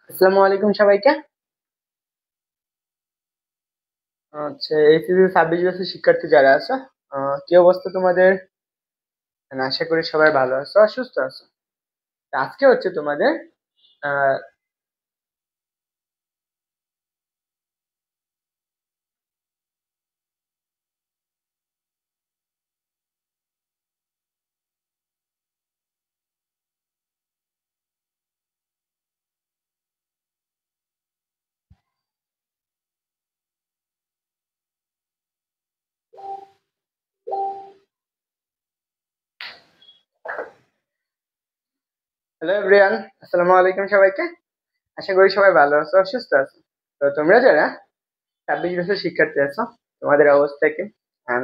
আসসালামু আলাইকুম সবাইকে। আচ্ছা, এইচএসসি 26 বছর শিক্ষার্থী যারা আছো, কি অবস্থা তোমাদের? আশা করি সবাই ভালো আছো আর সুস্থ আছো। তা আজকে হচ্ছে তোমাদের আহ হ্যালো এভরিওয়ান, আসসালামু আলাইকুম সবাইকে। আশা করি সবাই ভালো আছো আর সুস্থ আছো। তো তোমরা যারা 26 বছর শিক্ষার্থী আছো, তোমাদের অবস্থা কি?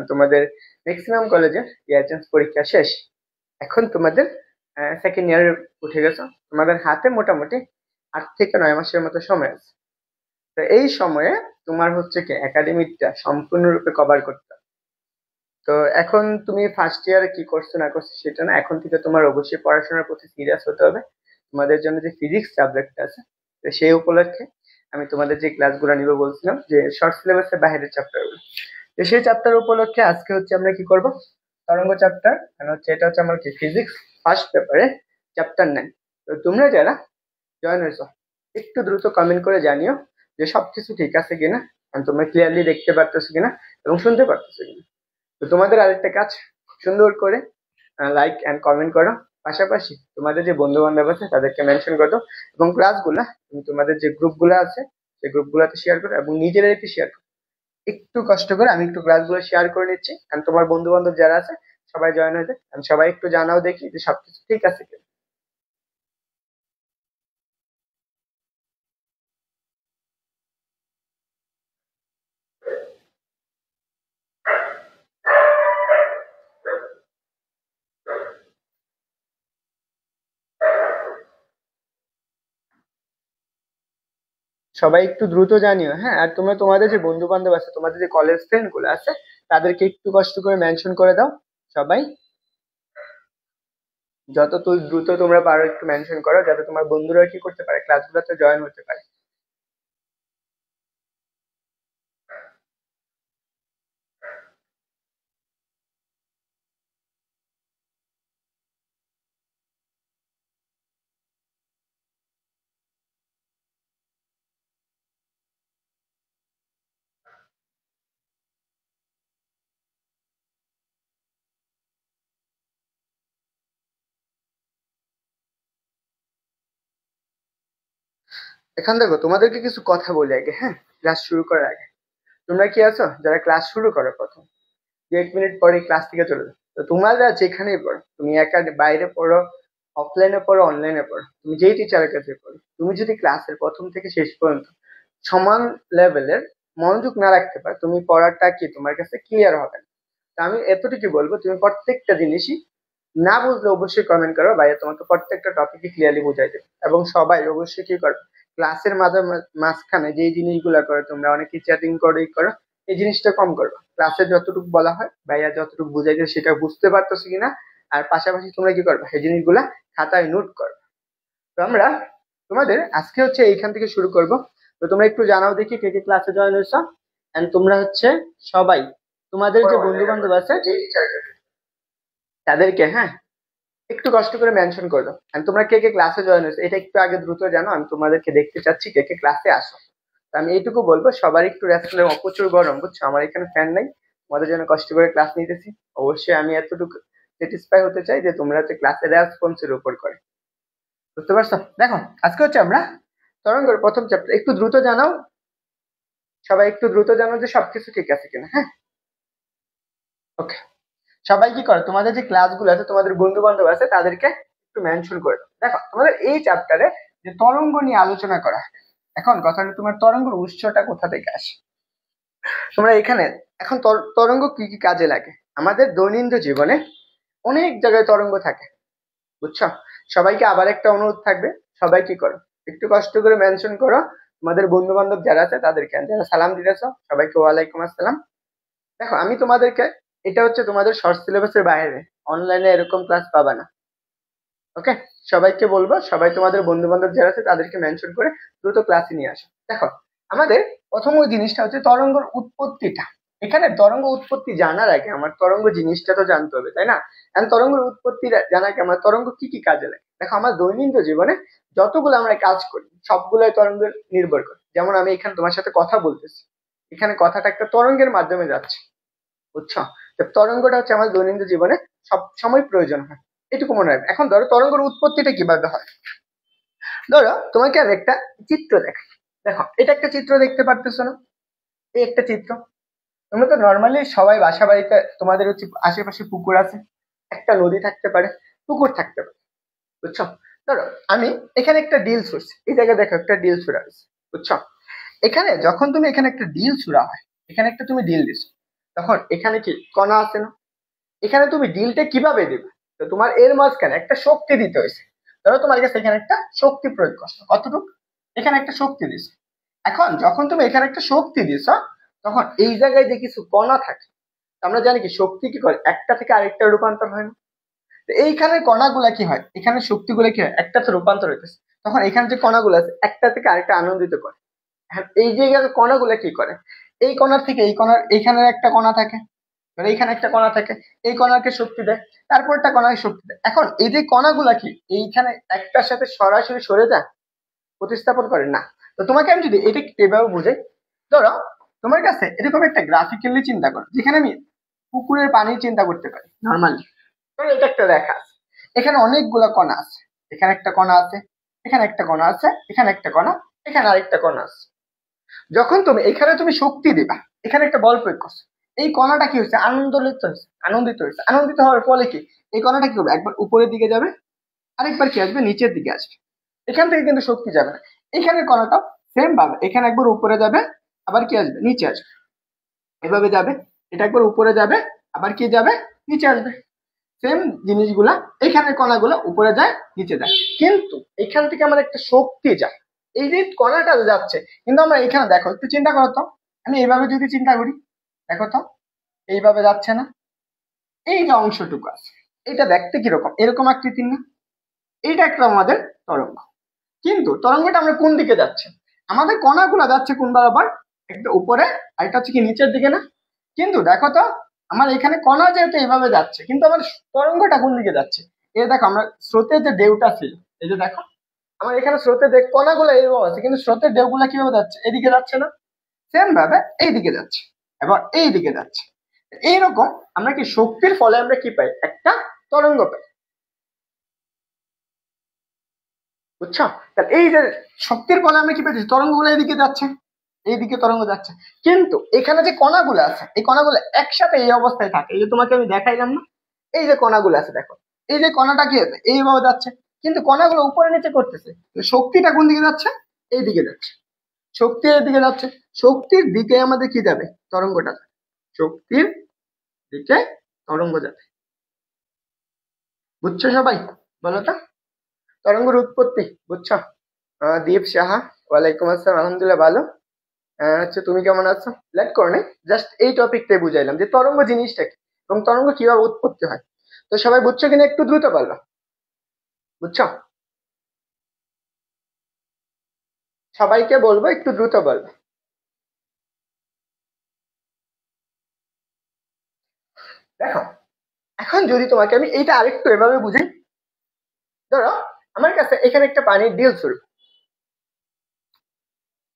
তোমাদের ম্যাক্সিমাম কলেজের ইয়ার চেঞ্জ পরীক্ষা শেষ। এখন তোমাদের সেকেন্ড ইয়ারে উঠে গেছো। তোমাদের হাতে মোটামুটি 8 থেকে 9 মাসের মতো সময় আছে। তো এই সময়ে তোমার হচ্ছে কি একাডেমিকটা সম্পূর্ণরূপে কভার করতে হবে। তো এখন তুমি ফার্স্ট ইয়ারে কি করছো না করছো সেটা না, এখন থেকে তোমার অবশ্যই পড়াশোনার প্রতি সিরিয়াস হতে হবে। তোমাদের জন্য যে ফিজিক্স সাবজেক্ট আছে, তো সেই উপলক্ষে আমি তোমাদের যে ক্লাসগুলো নিব বলছিলাম যে শর্ট সিলেবাসের বাইরের চ্যাপ্টার গুলো, তো সেই চ্যাপ্টার উপলক্ষে আজকে হচ্ছে আমরা কি করব, তরঙ্গ চ্যাপ্টার, মানে হচ্ছে এটা হচ্ছে আমার কি ফিজিক্স ফার্স্ট পেপারে চ্যাপ্টার 9। তো তোমরা যারা জয়েন হয়েছো, একটু দ্রুত কমেন্ট করে জানিও যে সবকিছু ঠিক আছে কিনা, আর তোমরা ক্লিয়ারলি দেখতে পারতেছো কিনা এবং শুনতে পারতেছো কিনা। তো তোমাদের আরেকটা কাজ, সুন্দর করে লাইক এন্ড কমেন্ট করো। পাশাপাশি তোমাদের যে বন্ধু বান্ধব আছে তাদেরকে মেনশন করো, এবং ক্লাসগুলা তুমি তোমাদের যে গ্রুপগুলো আছে সেই গ্রুপগুলোতে শেয়ার করো এবং নিজেরা একটু শেয়ার করো। একটু কষ্ট করে আমি একটু ক্লাসগুলো শেয়ার করে নিচ্ছি, and তোমার বন্ধু বান্ধব যারা আছে সবাই জয়েন হয়ে যায়, and সবাই একটু জানাও দেখি যে সবকিছু ঠিক আছে কিনা। সবাই একটু দ্রুত জানিও, হ্যাঁ। আর তোমরা তোমাদের যে বন্ধু বান্ধব আছে, তোমাদের যে কলেজ ফ্রেন্ড গুলো আছে, তাদেরকে একটু কষ্ট করে মেনশন করে দাও সবাই। যত তুই দ্রুত তোমরা পারো একটু মেনশন করো, যাতে তোমার বন্ধুরা কি করতে পারে, ক্লাসগুলোতে জয়েন হতে পারে। এখন দেখো, তোমাদেরকে কিছু কথা বলি আগে, হ্যাঁ, ক্লাস শুরু করার আগে। তোমরা কি আছো যারা ক্লাস শুরু করো প্রথম 1 মিনিট পরে ক্লাস থেকে চলে যাও, তো তোমরা যেখানেই পড়ো, তুমি একা বাইরে পড়ো, অফলাইনে পড়ো, অনলাইনে পড়ো, তুমি যেই টিচারের কাছে পড়ো, তুমি যদি ক্লাসের প্রথম থেকে শেষ পর্যন্ত সমান লেভেলের মনোযোগ না রাখতে পারো, তুমি পড়াটা কি তোমার কাছে ক্লিয়ার হবে না। তো আমি এতটুকু বলবো, তুমি প্রত্যেকটা জিনিসই না বুঝলে অবশ্যই কমেন্ট করো, ভাইয়া তোমাকে প্রত্যেকটা টপিকে ক্লিয়ারলি বুঝাই দেবে। এবং সবাই অবশ্যই কি করবে, ক্লাসের মাঝখানে যে জিনিসগুলো করো, তোমরা অনেকে চ্যাটিং করো, এই করো, এই জিনিসটা কম করো। ক্লাসে যতটুকু বলা হয়, ভাইয়া যতটুকু বুঝাইছে সেটা বুঝতে পারতেছো কিনা, আর পাশাপাশি তোমরা কি করবে, এই জিনিসগুলা খাতায় নোট করো। তো আমরা তোমাদের আজকে হচ্ছে এইখান থেকে শুরু করব। তো তোমরা একটু জানাও দেখি কে কে ক্লাসে জয়েন হয়েছো, এন্ড তোমরা হচ্ছে সবাই তোমাদের যে বন্ধু বান্ধব আছে তাদেরকে, হ্যাঁ, একটু কষ্ট করে মেনশন করে দাও। আর তোমরা কে কে ক্লাসে জয়েন হয়েছে এটা একটু আগে দ্রুত জানো, আমি তোমাদেরকে দেখতে চাচ্ছি কে কে ক্লাসে আসো। তো আমি এইটুকু বলবো, সবার একটু রেস্ট নেবো, প্রচুর গরম বুঝছো, আমার এখানে ফ্যান নাই। তোমাদের জন্য কষ্ট করে ক্লাস নিতেছি। অবশ্যই আমি এতটুকু স্যাটিসফাই হতে চাই যে তোমরা হচ্ছে ক্লাসে রেসপন্সের উপর করে। বুঝতে পারছো? দেখো, আজকে হচ্ছে আমরা তরঙ্গের প্রথম চ্যাপ্টার, একটু দ্রুত জানাও, সবাই একটু দ্রুত জানাও যে সবকিছু ঠিক আছে কিনা, হ্যাঁ। ওকে, সবাই কি করে, তোমাদের যে ক্লাসগুলো আছে, তোমাদের বন্ধু বান্ধব আছে, তাদেরকে একটু মেনশন করে দাও। দেখো, তোমাদের এই চ্যাপ্টারে যে তরঙ্গ নিয়ে আলোচনা করা হয়, এখন কথা হলো তোমার তরঙ্গের উৎসটা কোথা থেকে আসে। তোমরা এখানে এখন তরঙ্গ কি কি কাজে লাগে, আমাদের দৈনন্দিন জীবনে অনেক জায়গায় তরঙ্গ থাকে, বুঝছো। সবাইকে আবার একটা অনুরোধ থাকবে, সবাই কি করো, একটু কষ্ট করে মেনশন করো তোমাদের বন্ধু বান্ধব যারা আছে তাদেরকে, যারা সালাম দিতেছো সবাইকে ওয়ালাইকুম আসসালাম। দেখো, আমি তোমাদেরকে, এটা হচ্ছে তোমাদের শর্ট সিলেবাসের বাইরে, অনলাইনে এরকম ক্লাস পাবা না। ওকে, সবাইকে বলবো, সবাই তোমাদের বন্ধু বান্ধব যারা আছে তাদেরকে মেনশন করে দ্রুত ক্লাসে নিয়ে আসো। দেখো, আমাদের প্রথম ওই জিনিসটা হচ্ছে তরঙ্গের উৎপত্তিটা। এখানে তরঙ্গ উৎপত্তি জানার আগে আমার তরঙ্গ জিনিসটা তো জানতে হবে, তাই না? এখন তরঙ্গের উৎপত্তি জানার আগে আমার তরঙ্গ কি কি কাজে লাগে। দেখো, আমার দৈনন্দিন জীবনে যতগুলো আমরা কাজ করি সবগুলোই তরঙ্গের নির্ভর করে। যেমন আমি এখানে তোমার সাথে কথা বলতেছি, এখানে কথাটা একটা তরঙ্গের মাধ্যমে যাচ্ছে, বুঝছো? তো তরঙ্গটা হচ্ছে আমার দৈনন্দিন জীবনে সব সময় প্রয়োজন হয়, এটুকু মনে রাখবে। এখন ধরো তরঙ্গের উৎপত্তিটা কিভাবে হয়। ধরো তোমাকে আমি একটা চিত্র দেখাই। দেখো, এটা একটা চিত্র দেখতে পারতেছো না? এই একটা চিত্র। তোমরা তো নর্মালি সবাই বাসা বাড়িতে তোমাদের হচ্ছে আশেপাশে পুকুর আছে, একটা নদী থাকতে পারে, পুকুর থাকতে পারে, বুঝছো? ধরো আমি এখানে একটা ডিল ছুড়ছি, এই জায়গায় দেখো একটা ডিল ছুড়া হয়েছে, বুঝছো? এখানে যখন তুমি এখানে একটা ডিল ছুড়া হয়, এখানে একটা তুমি ডিল দিছো, তখন এখানে কি কণা আছে না? এখানে তুমি ডিলটা কিভাবে দিবে? তো তোমার এর মাঝখানে একটা শক্তি দিতে হয়েছে। ধরো তোমার কাছে এখানে একটা শক্তি প্রয়োগ করছো, কতটুকু? এখানে একটা শক্তি দিছো। এখন যখন তুমি এখানে একটা শক্তি দিছ, তখন এই জায়গায় যে কিছু কণা থাকে, আমরা জানি কি শক্তি কি করে, একটা থেকে আরেকটা রূপান্তর হয় না? তো এইখানে কণাগুলা কি হয়, এখানে শক্তিগুলো কি হয়, একটাতে রূপান্তর হইতেছে, তখন এখানে যে কণাগুলো আছে একটা থেকে আরেকটা আনন্দিত করে। হ্যাঁ, এই যে কণাগুলো কি করে, এই কণার থেকে এই কণার এইখানের একটা কণা থাকে, মানে এইখানে একটা কণা থাকে, এই কণাকে শক্তি দেয়, তারপর একটা কণাকে শক্তি দেয়। এখন এই যে কণাগুলা কি এইখানে একটার সাথে সরাসরি সরে যায়, প্রতিস্থাপন করে না। তো তোমাকে আমি যদি এটা এভাবে বুঝাই, ধরো তোমার কাছে এরকম একটা গ্রাফিক্যালি চিন্তা করো, যেখানে আমি পুকুরের পানি চিন্তা করতে পারি নর্মালি। ধরো এটা একটা রেখা আছে, এখানে অনেকগুলো কণা আছে, এখানে একটা কণা আছে, এখানে একটা কণা আছে, এখানে একটা কণা, এখানে আরেকটা কণা আছে। যখন তুমি এখানে তুমি শক্তি দিবা, এখানে একটা বল প্রয়োগ করছো, এই কণাটা কি হচ্ছে, আনন্দিত হচ্ছে, আনন্দিত হচ্ছে। আনন্দিত হওয়ার ফলে কি এই কণাটা কি হবে, একবার উপরের দিকে যাবে, আরেকবার কি আসবে, নিচের দিকে আসবে। এখান থেকে কিন্তু শক্তি যাবে না। এখানে কণাটা সেম ভাবে এখানে একবার উপরে যাবে, আবার কি আসবে, নিচে আসবে, এভাবে যাবে। এটা একবার উপরে যাবে, আবার কি যাবে, নিচে আসবে। সেম জিনিসগুলা এখানে কণাগুলো উপরে যায়, নিচে যায়, কিন্তু এখান থেকে আমার একটা শক্তি যায়, এই যে কণাটা যাচ্ছে। কিন্তু আমরা এখানে দেখো, একটু চিন্তা করো তো, আমি এইভাবে যদি চিন্তা করি, দেখো তো এইভাবে যাচ্ছে না? এই যে অংশটুকু আছে, এটা দেখতে কিরকম, এরকম আকৃতির না? এইটা একটা আমাদের তরঙ্গ। কিন্তু তরঙ্গটা আমরা কোন দিকে যাচ্ছে, আমাদের কণাগুলো যাচ্ছে কোন বরাবর, একটা উপরে আর এটা হচ্ছে কি নিচের দিকে না? কিন্তু দেখো তো, আমার এখানে কণা যেহেতু এইভাবে যাচ্ছে, কিন্তু আমার তরঙ্গটা কোন দিকে যাচ্ছে? এই দেখো, আমরা স্রোতের যে ঢেউটা ছিল, এই যে দেখো আমার এখানে স্রোতের কণাগুলো এইভাবে আছে, কিন্তু স্রোতের ঢেউগুলা কিভাবে যাচ্ছে, এদিকে যাচ্ছে না? সেম ভাবে এইদিকে যাচ্ছে, এবার এইদিকে যাচ্ছে। এইরকম আমরা কি শক্তির ফলে আমরা কি পাই, একটা তরঙ্গ পাই, বুঝছো? তাহলে এই যে শক্তির ফলে আমরা কি পাচ্ছি, তরঙ্গগুলো এদিকে যাচ্ছে, এইদিকে তরঙ্গ যাচ্ছে। কিন্তু এখানে যে কণাগুলো আছে, এই কণাগুলো একসাথে এই অবস্থায় থাকে, এই যে তোমাকে আমি দেখাইলাম না, এই যে কণাগুলো আছে দেখো, এই যে কণাটা কি আছে, এইভাবে যাচ্ছে, কিন্তু কণাগুলো উপরে নিচে করতেছে। শক্তিটা কোন দিকে যাচ্ছে, এই দিকে যাচ্ছে, শক্তি এর দিকে যাচ্ছে। শক্তির দিকে আমাদের কি যাবে, তরঙ্গটা যাবে, শক্তির দিকে তরঙ্গ যাবে, বুঝছো সবাই? বলো তো, তরঙ্গের উৎপত্তি বুঝছো? দীপ সাহা, ওয়ালাইকুম আসসালাম, আলহামদুলিল্লাহ ভালো। আচ্ছা, তুমি কেমন আছো? লেট করো নাই, জাস্ট এই টপিকটাই বুঝাইলাম যে তরঙ্গ জিনিসটা কি এবং তরঙ্গ কিভাবে উৎপত্তি হয়। তো সবাই বুঝছো কিনা একটু দ্রুত বলবা, বুঝছো? সবাইকে বলবো একটু দ্রুত বলবে। দেখো, এখন যদি তোমাকে আমি এইটা আরেকটু এভাবে বুঝাই, ধরো আমার কাছে এখানে একটা পানির ডিল শুরু,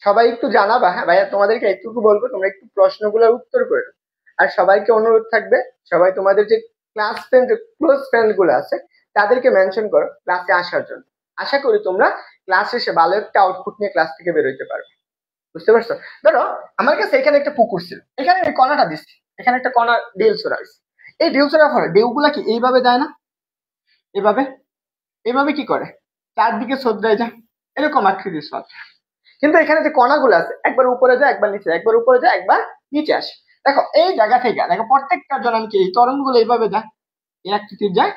সবাই একটু জানাবা, হ্যাঁ ভাইয়া, তোমাদেরকে একটু বলবো, তোমরা একটু প্রশ্নগুলোর উত্তর করে দাও। আর সবাইকে অনুরোধ থাকবে, সবাই তোমাদের যে ক্লাস ফ্রেন্ড, ক্লোজ ফ্রেন্ড গুলো আছে তাদেরকে মেনশন করো ক্লাসে আসার জন্য। আশা করি তোমরা ক্লাস শেষে ভালো একটা আউটপুট নিয়ে ক্লাস থেকে বেরোতে পারবে, বুঝতে পারছো? ধরো আমার কাছে এখানে একটা পুকুর ছিল, এখানে এই কণাটা দিচ্ছি, এখানে একটা কণা ডিল ছোড়া হয়েছে। এই ডিল ছোড়ার ফলে ঢেউগুলা কি এইভাবে যায় না, এভাবে, এভাবে কি করে, চারদিকে শ্রদ্ধায় যায়, এরকম আকৃতির শ্রদ্ধা। কিন্তু এখানে যে কণাগুলো আছে, একবার উপরে যায়, একবার নিচে, একবার উপরে যায়, একবার নিচে আসে। দেখো এই জায়গা থেকে দেখো প্রত্যেকটা জন আমি কি এই তরঙ্গগুলো এইভাবে যায়, এই আকৃতির যায়,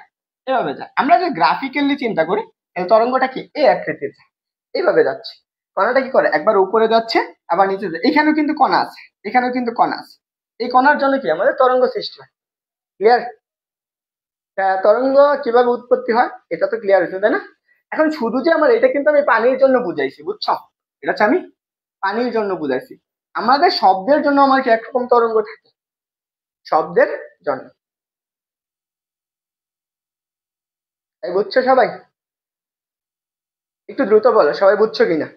এভাবে যায়। আমরা যে গ্রাফিক্যালি চিন্তা করি, এই তরঙ্গটা কি এই আকৃতির যায়, এইভাবে যাচ্ছে। কণাটা কি করে, একবার উপরে যাচ্ছে, আবার নিচে যায়। এখানেও কিন্তু কণা আছে, এখানেও কিন্তু কণা আছে। এই কণার জন্য কি আমাদের তরঙ্গ সৃষ্টি হয়, ক্লিয়ার? তরঙ্গ কিভাবে উৎপত্তি হয় এটা তো ক্লিয়ার হয়েছে, তাই না? এখন শুধু যে আমার এটা কিন্তু আমি পানির জন্য বুঝাইছি, বুঝছো? এটা হচ্ছে আমি পানির জন্য বুঝাইছি। আমাদের শব্দের জন্য আমার কি একরকম তরঙ্গ থাকে? শব্দের জন্য। তাই বুঝছো সবাই? একটু দ্রুত বলো সবাই বুঝছো কিনা।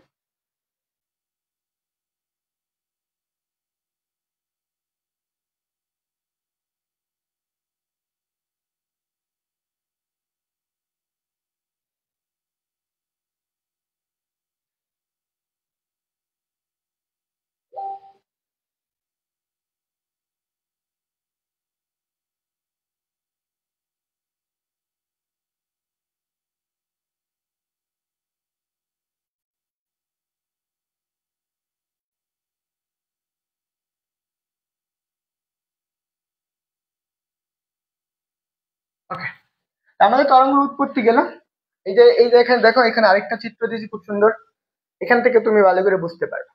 ওকে, আমাদের তরঙ্গ উৎপত্তি গেল। এই যে এখানে দেখো, এখানে আরেকটা চিত্র দিয়েছি খুব সুন্দর। এখান থেকে তুমি ভালো করে বুঝতে পারবে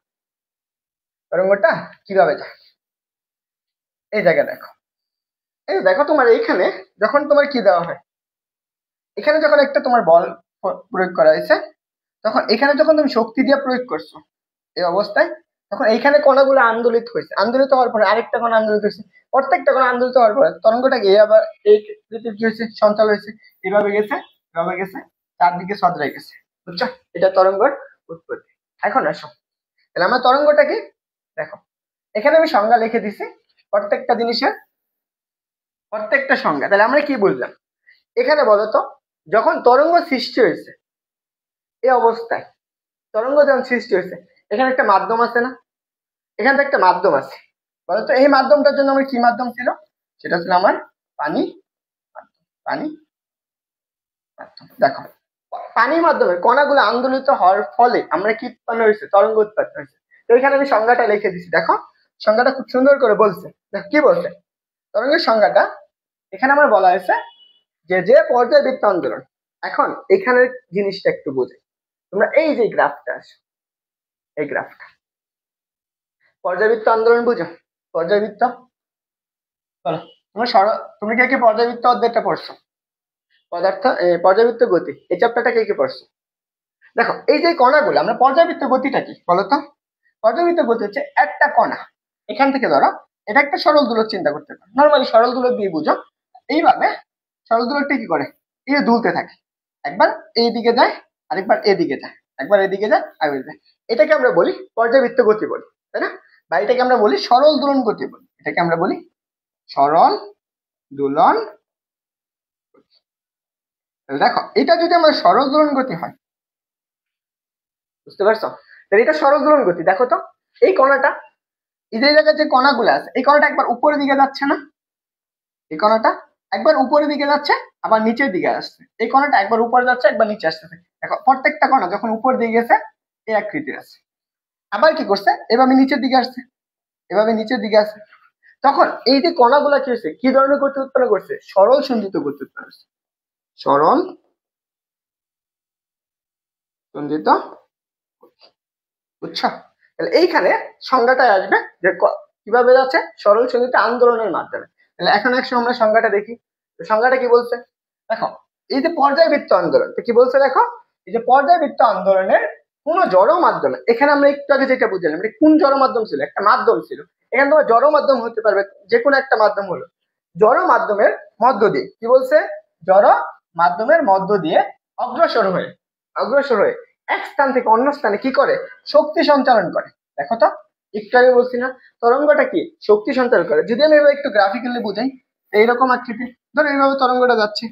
তরঙ্গটা কিভাবে যায়। এই জায়গায় দেখো, এই দেখো তোমার এইখানে যখন তোমার কি দেওয়া হয়, এখানে যখন একটা তোমার বল প্রয়োগ করা হয়েছে, তখন এখানে যখন তুমি শক্তি দিয়ে প্রয়োগ করছো এই অবস্থায়, তখন এইখানে কণাগুলো আন্দোলিত হয়েছে, আন্দোলিত হওয়ার পরে আরেকটা কণা আন্দোলিত হয়েছে, প্রত্যেকটা কণা আন্দোলিত হওয়ার পরে তরঙ্গটা গিয়ে আবার এই ক্ষেত্রে কি হয়েছে, সঞ্চাল হয়েছে, এভাবে গেছে, এভাবে গেছে, চারদিকে সদরাই গেছে। বুঝছো? এটা তরঙ্গের উৎপত্তি। এখন আসো, তাহলে আমার তরঙ্গটা কি দেখো, এখানে আমি সংজ্ঞা লিখে দিছি প্রত্যেকটা জিনিসের, প্রত্যেকটা সংজ্ঞা। তাহলে আমরা কি বুঝলাম এখানে বলো তো? যখন তরঙ্গ সৃষ্টি হয়েছে এই অবস্থায়, তরঙ্গ যখন সৃষ্টি হয়েছে, এখানে একটা মাধ্যম আছে না? এখানে তো একটা মাধ্যম আছে, বলতো এই মাধ্যমটার জন্য আমার কি মাধ্যম ছিল? সেটা ছিল আমার পানি মাধ্যম। পানি মাধ্যম। দেখো, পানির মাধ্যমে কণাগুলো আন্দোলিত হওয়ার ফলে আমরা কি উৎপন্ন হয়েছে? তরঙ্গ উৎপন্ন হয়েছে। তো এখানে আমি সংজ্ঞাটা লিখে দিচ্ছি, দেখো সংজ্ঞাটা খুব সুন্দর করে বলছে। দেখো কি বলছে তরঙ্গের সংজ্ঞাটা, এখানে আমার বলা হয়েছে যে যে পর্যায়বৃত্ত আন্দোলন। এখন এখানের জিনিসটা একটু বোঝে, তোমরা এই যে গ্রাফটা আছে, এই গ্রাফটা পর্যায়বৃত্ত আন্দোলন বুঝো? পর্যায়বৃত্ত, বলো তোমরা তুমি কে কে পর্যায়বৃত্ত অধ্যায়টা পড়ছো? পর্যায়বৃত্ত গতি এই চ্যাপ্টারটা কে কে পড়ছো? দেখো এই যে কণাগুলো, আমরা পর্যায়বৃত্ত গতিটা কি বলতো? পর্যায়বৃত্ত গতি হচ্ছে একটা কণা, এখান থেকে ধরো এটা একটা সরল দোলক চিন্তা করতে পারো, নর্মালি সরল দোলক দিয়ে বুঝো। এইভাবে সরল দোলকটা কি করে, এই যে দুলতে থাকে, একবার এই দিকে যায়, আরেকবার এদিকে যায়, একবার এদিকে যায় আর যায়। এটাকে আমরা বলি পর্যায়বৃত্ত গতি বলি, তাই না? বা এটাকে আমরা বলি সরল দোলন গতি বলি, এটাকে আমরা বলি সরল দোলন। দেখো এটা যদি আমার সরল দোলন গতি হয়, বুঝতে পারছো? তাহলে এটা সরল দোলন গতি। দেখো তো এই কণাটা, এই যে জায়গায় যে কণাগুলো আছে, এই কণাটা একবার উপরের দিকে যাচ্ছে না? এই কণাটা একবার উপরের দিকে যাচ্ছে, আবার নিচের দিকে আসছে। এই কণাটা একবার উপরে যাচ্ছে, একবার নিচে আসতেছে। দেখো প্রত্যেকটা কণা যখন উপর দিকে গেছে এই আকৃতির আছে, আবার কি করছে এভাবে নিচের দিকে আসছে, এভাবে নিচের দিকে আসছে। তখন এই যে কণাগুলা কি হয়েছে, কি ধরনের গতি উৎপন্ন করছে? সরল সঞ্চিত গতি উৎপন্ন করছে, সরল সঞ্চিত। বুঝছো? তাহলে এইখানে সংজ্ঞাটাই আসবে যে কিভাবে যাচ্ছে, সরল সঞ্চিত আন্দোলনের মাধ্যমে। তাহলে এখন একশো আমরা সংজ্ঞাটা দেখি। সংজ্ঞাটা কি বলছে দেখো, এই যে পর্যায়বৃত্ত আন্দোলন তো কি বলছে দেখো, এই যে পর্যায়বৃত্ত আন্দোলনের কোন জড় মাধ্যমে, এখানে আমরা একটু আগে যেটা বুঝলাম এটা কোন জড় মাধ্যম ছিল, একটা মাধ্যম ছিল। এখানে তোমার জড় মাধ্যম হতে পারবে, যে কোনো একটা মাধ্যম হলো। জড় মাধ্যমের মধ্য দিয়ে কি বলছে, জড় মাধ্যমের মধ্য দিয়ে অগ্রসর হয়ে, অগ্রসর হয়ে এক স্থান থেকে অন্য স্থানে কি করে, শক্তি সঞ্চালন করে। দেখো তো একটু আগে বলছি না, তরঙ্গটা কি শক্তি সঞ্চালন করে। যদি আমি এবার একটু গ্রাফিক্যালি বুঝাই, এইরকম আকৃতি, ধরো এইভাবে তরঙ্গটা যাচ্ছে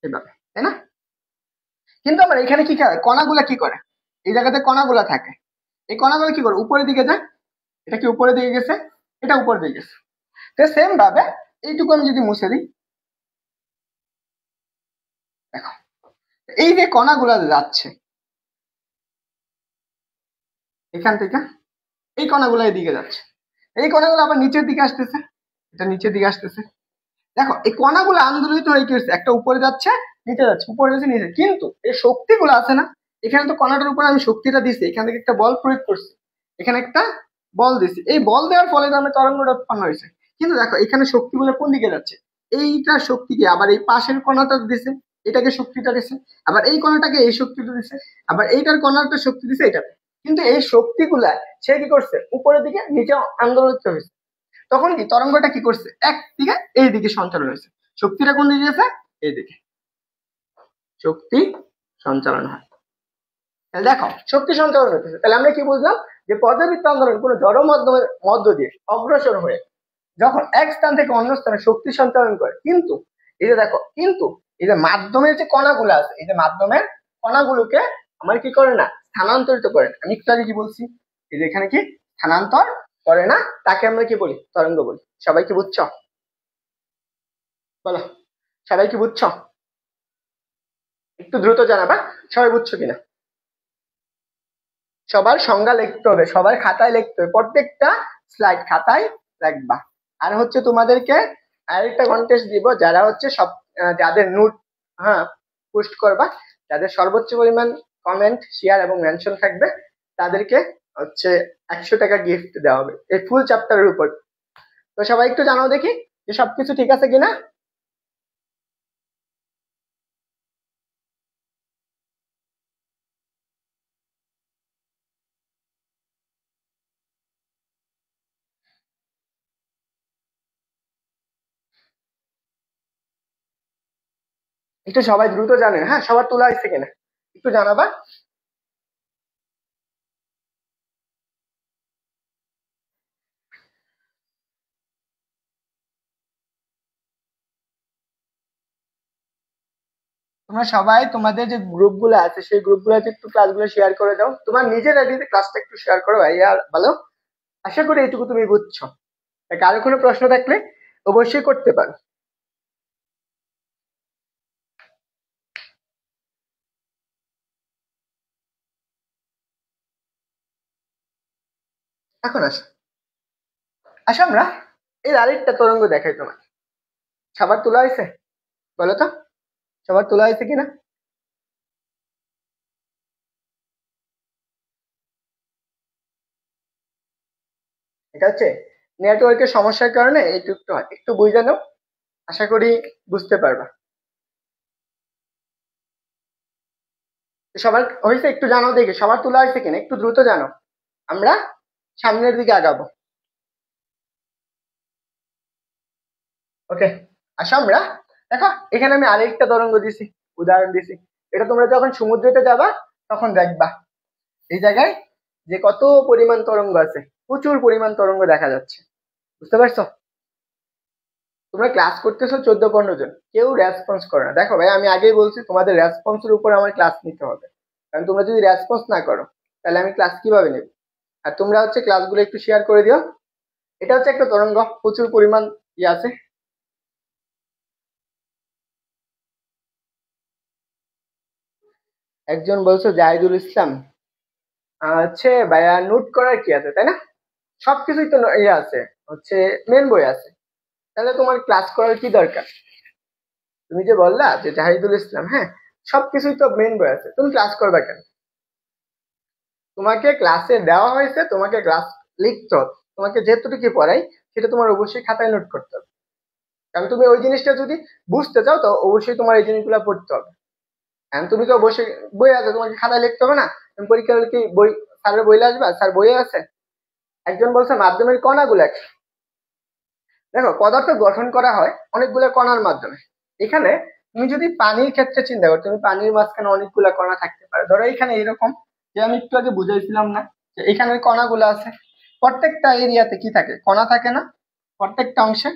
এইভাবে, তাই না? কিন্তু আমার এখানে কি করে, কণাগুলা কি করে, এই জায়গাতে কণাগুলা থাকে, এই কণাগুলো কি করে উপরের দিকে যায়। এটা কি উপরের দিকে গেছে, এটা উপর দিকে গেছে। তো সেম ভাবে এইটুকু আমি যদি মুছে দিই, দেখো এই যে কণাগুলা যাচ্ছে এখান থেকে, এই কণাগুলো এদিকে যাচ্ছে, এই কণাগুলো আবার নিচের দিকে আসতেছে, এটা নিচের দিকে আসতেছে। দেখো এই কণাগুলো আন্দোলিত হয়ে কি হচ্ছে, একটা উপরে যাচ্ছে, নিচে যাচ্ছে, উপরে যাচ্ছে, নিচে। কিন্তু এই শক্তিগুলো আছে না, এখানে তো কণাটার উপরে আমি শক্তিটা দিচ্ছি, এখান থেকে একটা বল প্রয়োগ করছি, এখানে একটা বল দিচ্ছি, এই বল দেওয়ার ফলে আমি তরঙ্গটা উৎপন্ন হয়েছে। কিন্তু দেখো এখানে শক্তিগুলো কোন দিকে যাচ্ছে, এইটার শক্তিকে আবার এই পাশের কণাটা দিছে, এটাকে শক্তিটা দিছে, আবার এই কণাটাকে এই শক্তিটা দিছে, আবার এইটার কণাটা শক্তি দিছে এটাতে। কিন্তু এই শক্তিগুলা সে কি করছে, উপরের দিকে নিচে আন্দোলিত হয়েছে। তখন কি তরঙ্গটা কি করছে, একদিকে এই দিকে সঞ্চালন হয়েছে। শক্তিটা কোন দিকে গেছে, এইদিকে শক্তি সঞ্চালন হয়। তাহলে দেখো শক্তি সঞ্চালন হতেছে, তাহলে আমরা কি বুঝলাম, যে পর্যাবৃত্ত আন্দোলন কোনো জড় মাধ্যমের মধ্য দিয়ে অগ্রসর হয়ে যখন এক স্থান থেকে অন্য স্থানে শক্তি সঞ্চালন করে। কিন্তু এই যে দেখো, কিন্তু এই যে মাধ্যমের যে কণাগুলো আছে, এই যে মাধ্যমের কণাগুলোকে আমার কি করে না, স্থানান্তরিত করে না। আমি একটু আগে কি বলছি, এই যে এখানে কি স্থানান্তর করে না, তাকে আমরা কি বলি, তরঙ্গ বলি। সবাই কি বুঝছো, বলো, সবাই কি বুঝছো? একটু দ্রুত জানাবা সবাই বুঝছো কিনা। সবার সংজ্ঞা লিখতে হবে, সবার খাতায় লিখতে হবে, প্রত্যেকটা স্লাইড খাতায় রাখবা। আর হচ্ছে তোমাদেরকে আরেকটা কন্টেস্ট দিব, যারা হচ্ছে সব যাদের নোট, হ্যাঁ, পোস্ট করবা, যাদের সর্বোচ্চ পরিমাণ কমেন্ট, শেয়ার এবং মেনশন থাকবে, তাদেরকে হচ্ছে 100 টাকা গিফট দেওয়া হবে এই ফুল চ্যাপ্টারের উপর। তো সবাই একটু জানাও দেখি যে সবকিছু ঠিক আছে কিনা। একটু সবাই দ্রুত জানেন, হ্যাঁ, সবার তোলা হয়েছে কিনা একটু জানাবা। তোমরা সবাই তোমাদের যে গ্রুপ গুলো আছে সেই গ্রুপ গুলোতে একটু ক্লাসগুলো শেয়ার করে দাও, তোমার নিজের আইডিতে ক্লাসটা একটু শেয়ার করো ভাই, আর ভালো। আশা করি এইটুকু তুমি বুঝছো। কারো কোনো প্রশ্ন থাকলে অবশ্যই করতে পারো। এখন আসো, আসো আমরা এই আরেকটা তরঙ্গ দেখাই তোমার। সবার তোলা হয়েছে, বলো তো, সবার তোলা হয়েছে কিনা। এটা হচ্ছে নেটওয়ার্কের সমস্যার কারণে এইটুকু হয়, একটু বুঝে নাও, আশা করি বুঝতে পারবা। তো সবার হয়েছে একটু জানো দেখি, সবার তোলা হয়েছে কিনা একটু দ্রুত জানো, আমরা সামনের দিকে আগাবো। ওকে, আসো আমরা, দেখো এখানে আমি আরেকটা তরঙ্গ দিছি, উদাহরণ দিছি। এটা তোমরা যখন সমুদ্রেতে যাবা তখন দেখবা এই জায়গায় যে কত পরিমাণ তরঙ্গ আছে, প্রচুর পরিমাণ তরঙ্গ দেখা যাচ্ছে। বুঝতে পারছো? তোমরা ক্লাস করতেছো 14-15 জন, কেউ রেসপন্স করে না। দেখো ভাই, আমি আগেই বলছি তোমাদের রেসপন্সের উপর আমার ক্লাস নিতে হবে, কারণ তোমরা যদি রেসপন্স না করো তাহলে আমি ক্লাস কিভাবে নেব। আর তোমরা হচ্ছে ক্লাসগুলো একটু শেয়ার করে দিও। এটা হচ্ছে একটা তরঙ্গ, প্রচুর পরিমাণ ইয়ে আছে। একজন বলছো জাহিদুল ইসলাম, হচ্ছে ভাইয়া নোট করার কি আছে, তাই না? সবকিছুই তো ইয়ে আছে, হচ্ছে মেন বই আছে, তাহলে তোমার ক্লাস করার কি দরকার? তুমি যে বললা যে জাহিদুল ইসলাম, হ্যাঁ, সবকিছুই তো মেন বই আছে, তুমি ক্লাস করবে কেন? তোমাকে ক্লাসে দেওয়া হয়েছে, তোমাকে ক্লাস লিখতে হবে, তোমাকে যেটুকু পড়াই সেটা তোমার অবশ্যই খাতায় নোট করতে হবে। কারণ তুমি ওই জিনিসটা যদি বুঝতে চাও তো অবশ্যই তোমার এই জিনিসগুলো পড়তে হবে। এখন তুমি তো বসে, বই আছে, তোমাকে খাতায় লিখতে হবে না? তুমি পরীক্ষা হলে কি বই, স্যারের বইলে আসবা, স্যার বইয়ে আছে। একজন বলছে মাধ্যমের কণাগুলো, দেখো পদার্থ গঠন করা হয় অনেকগুলো কণার মাধ্যমে। এখানে তুমি যদি পানির ক্ষেত্রে চিন্তা করো, তুমি পানির মাঝখানে অনেকগুলা কণা থাকতে পারে। ধরো এখানে এরকম, যে আমি একটু আগে বুঝাইছিলাম না, যে এখানে কণাগুলো আছে। প্রত্যেকটা এরিয়াতে কি থাকে, কণা থাকে না? প্রত্যেকটা অংশে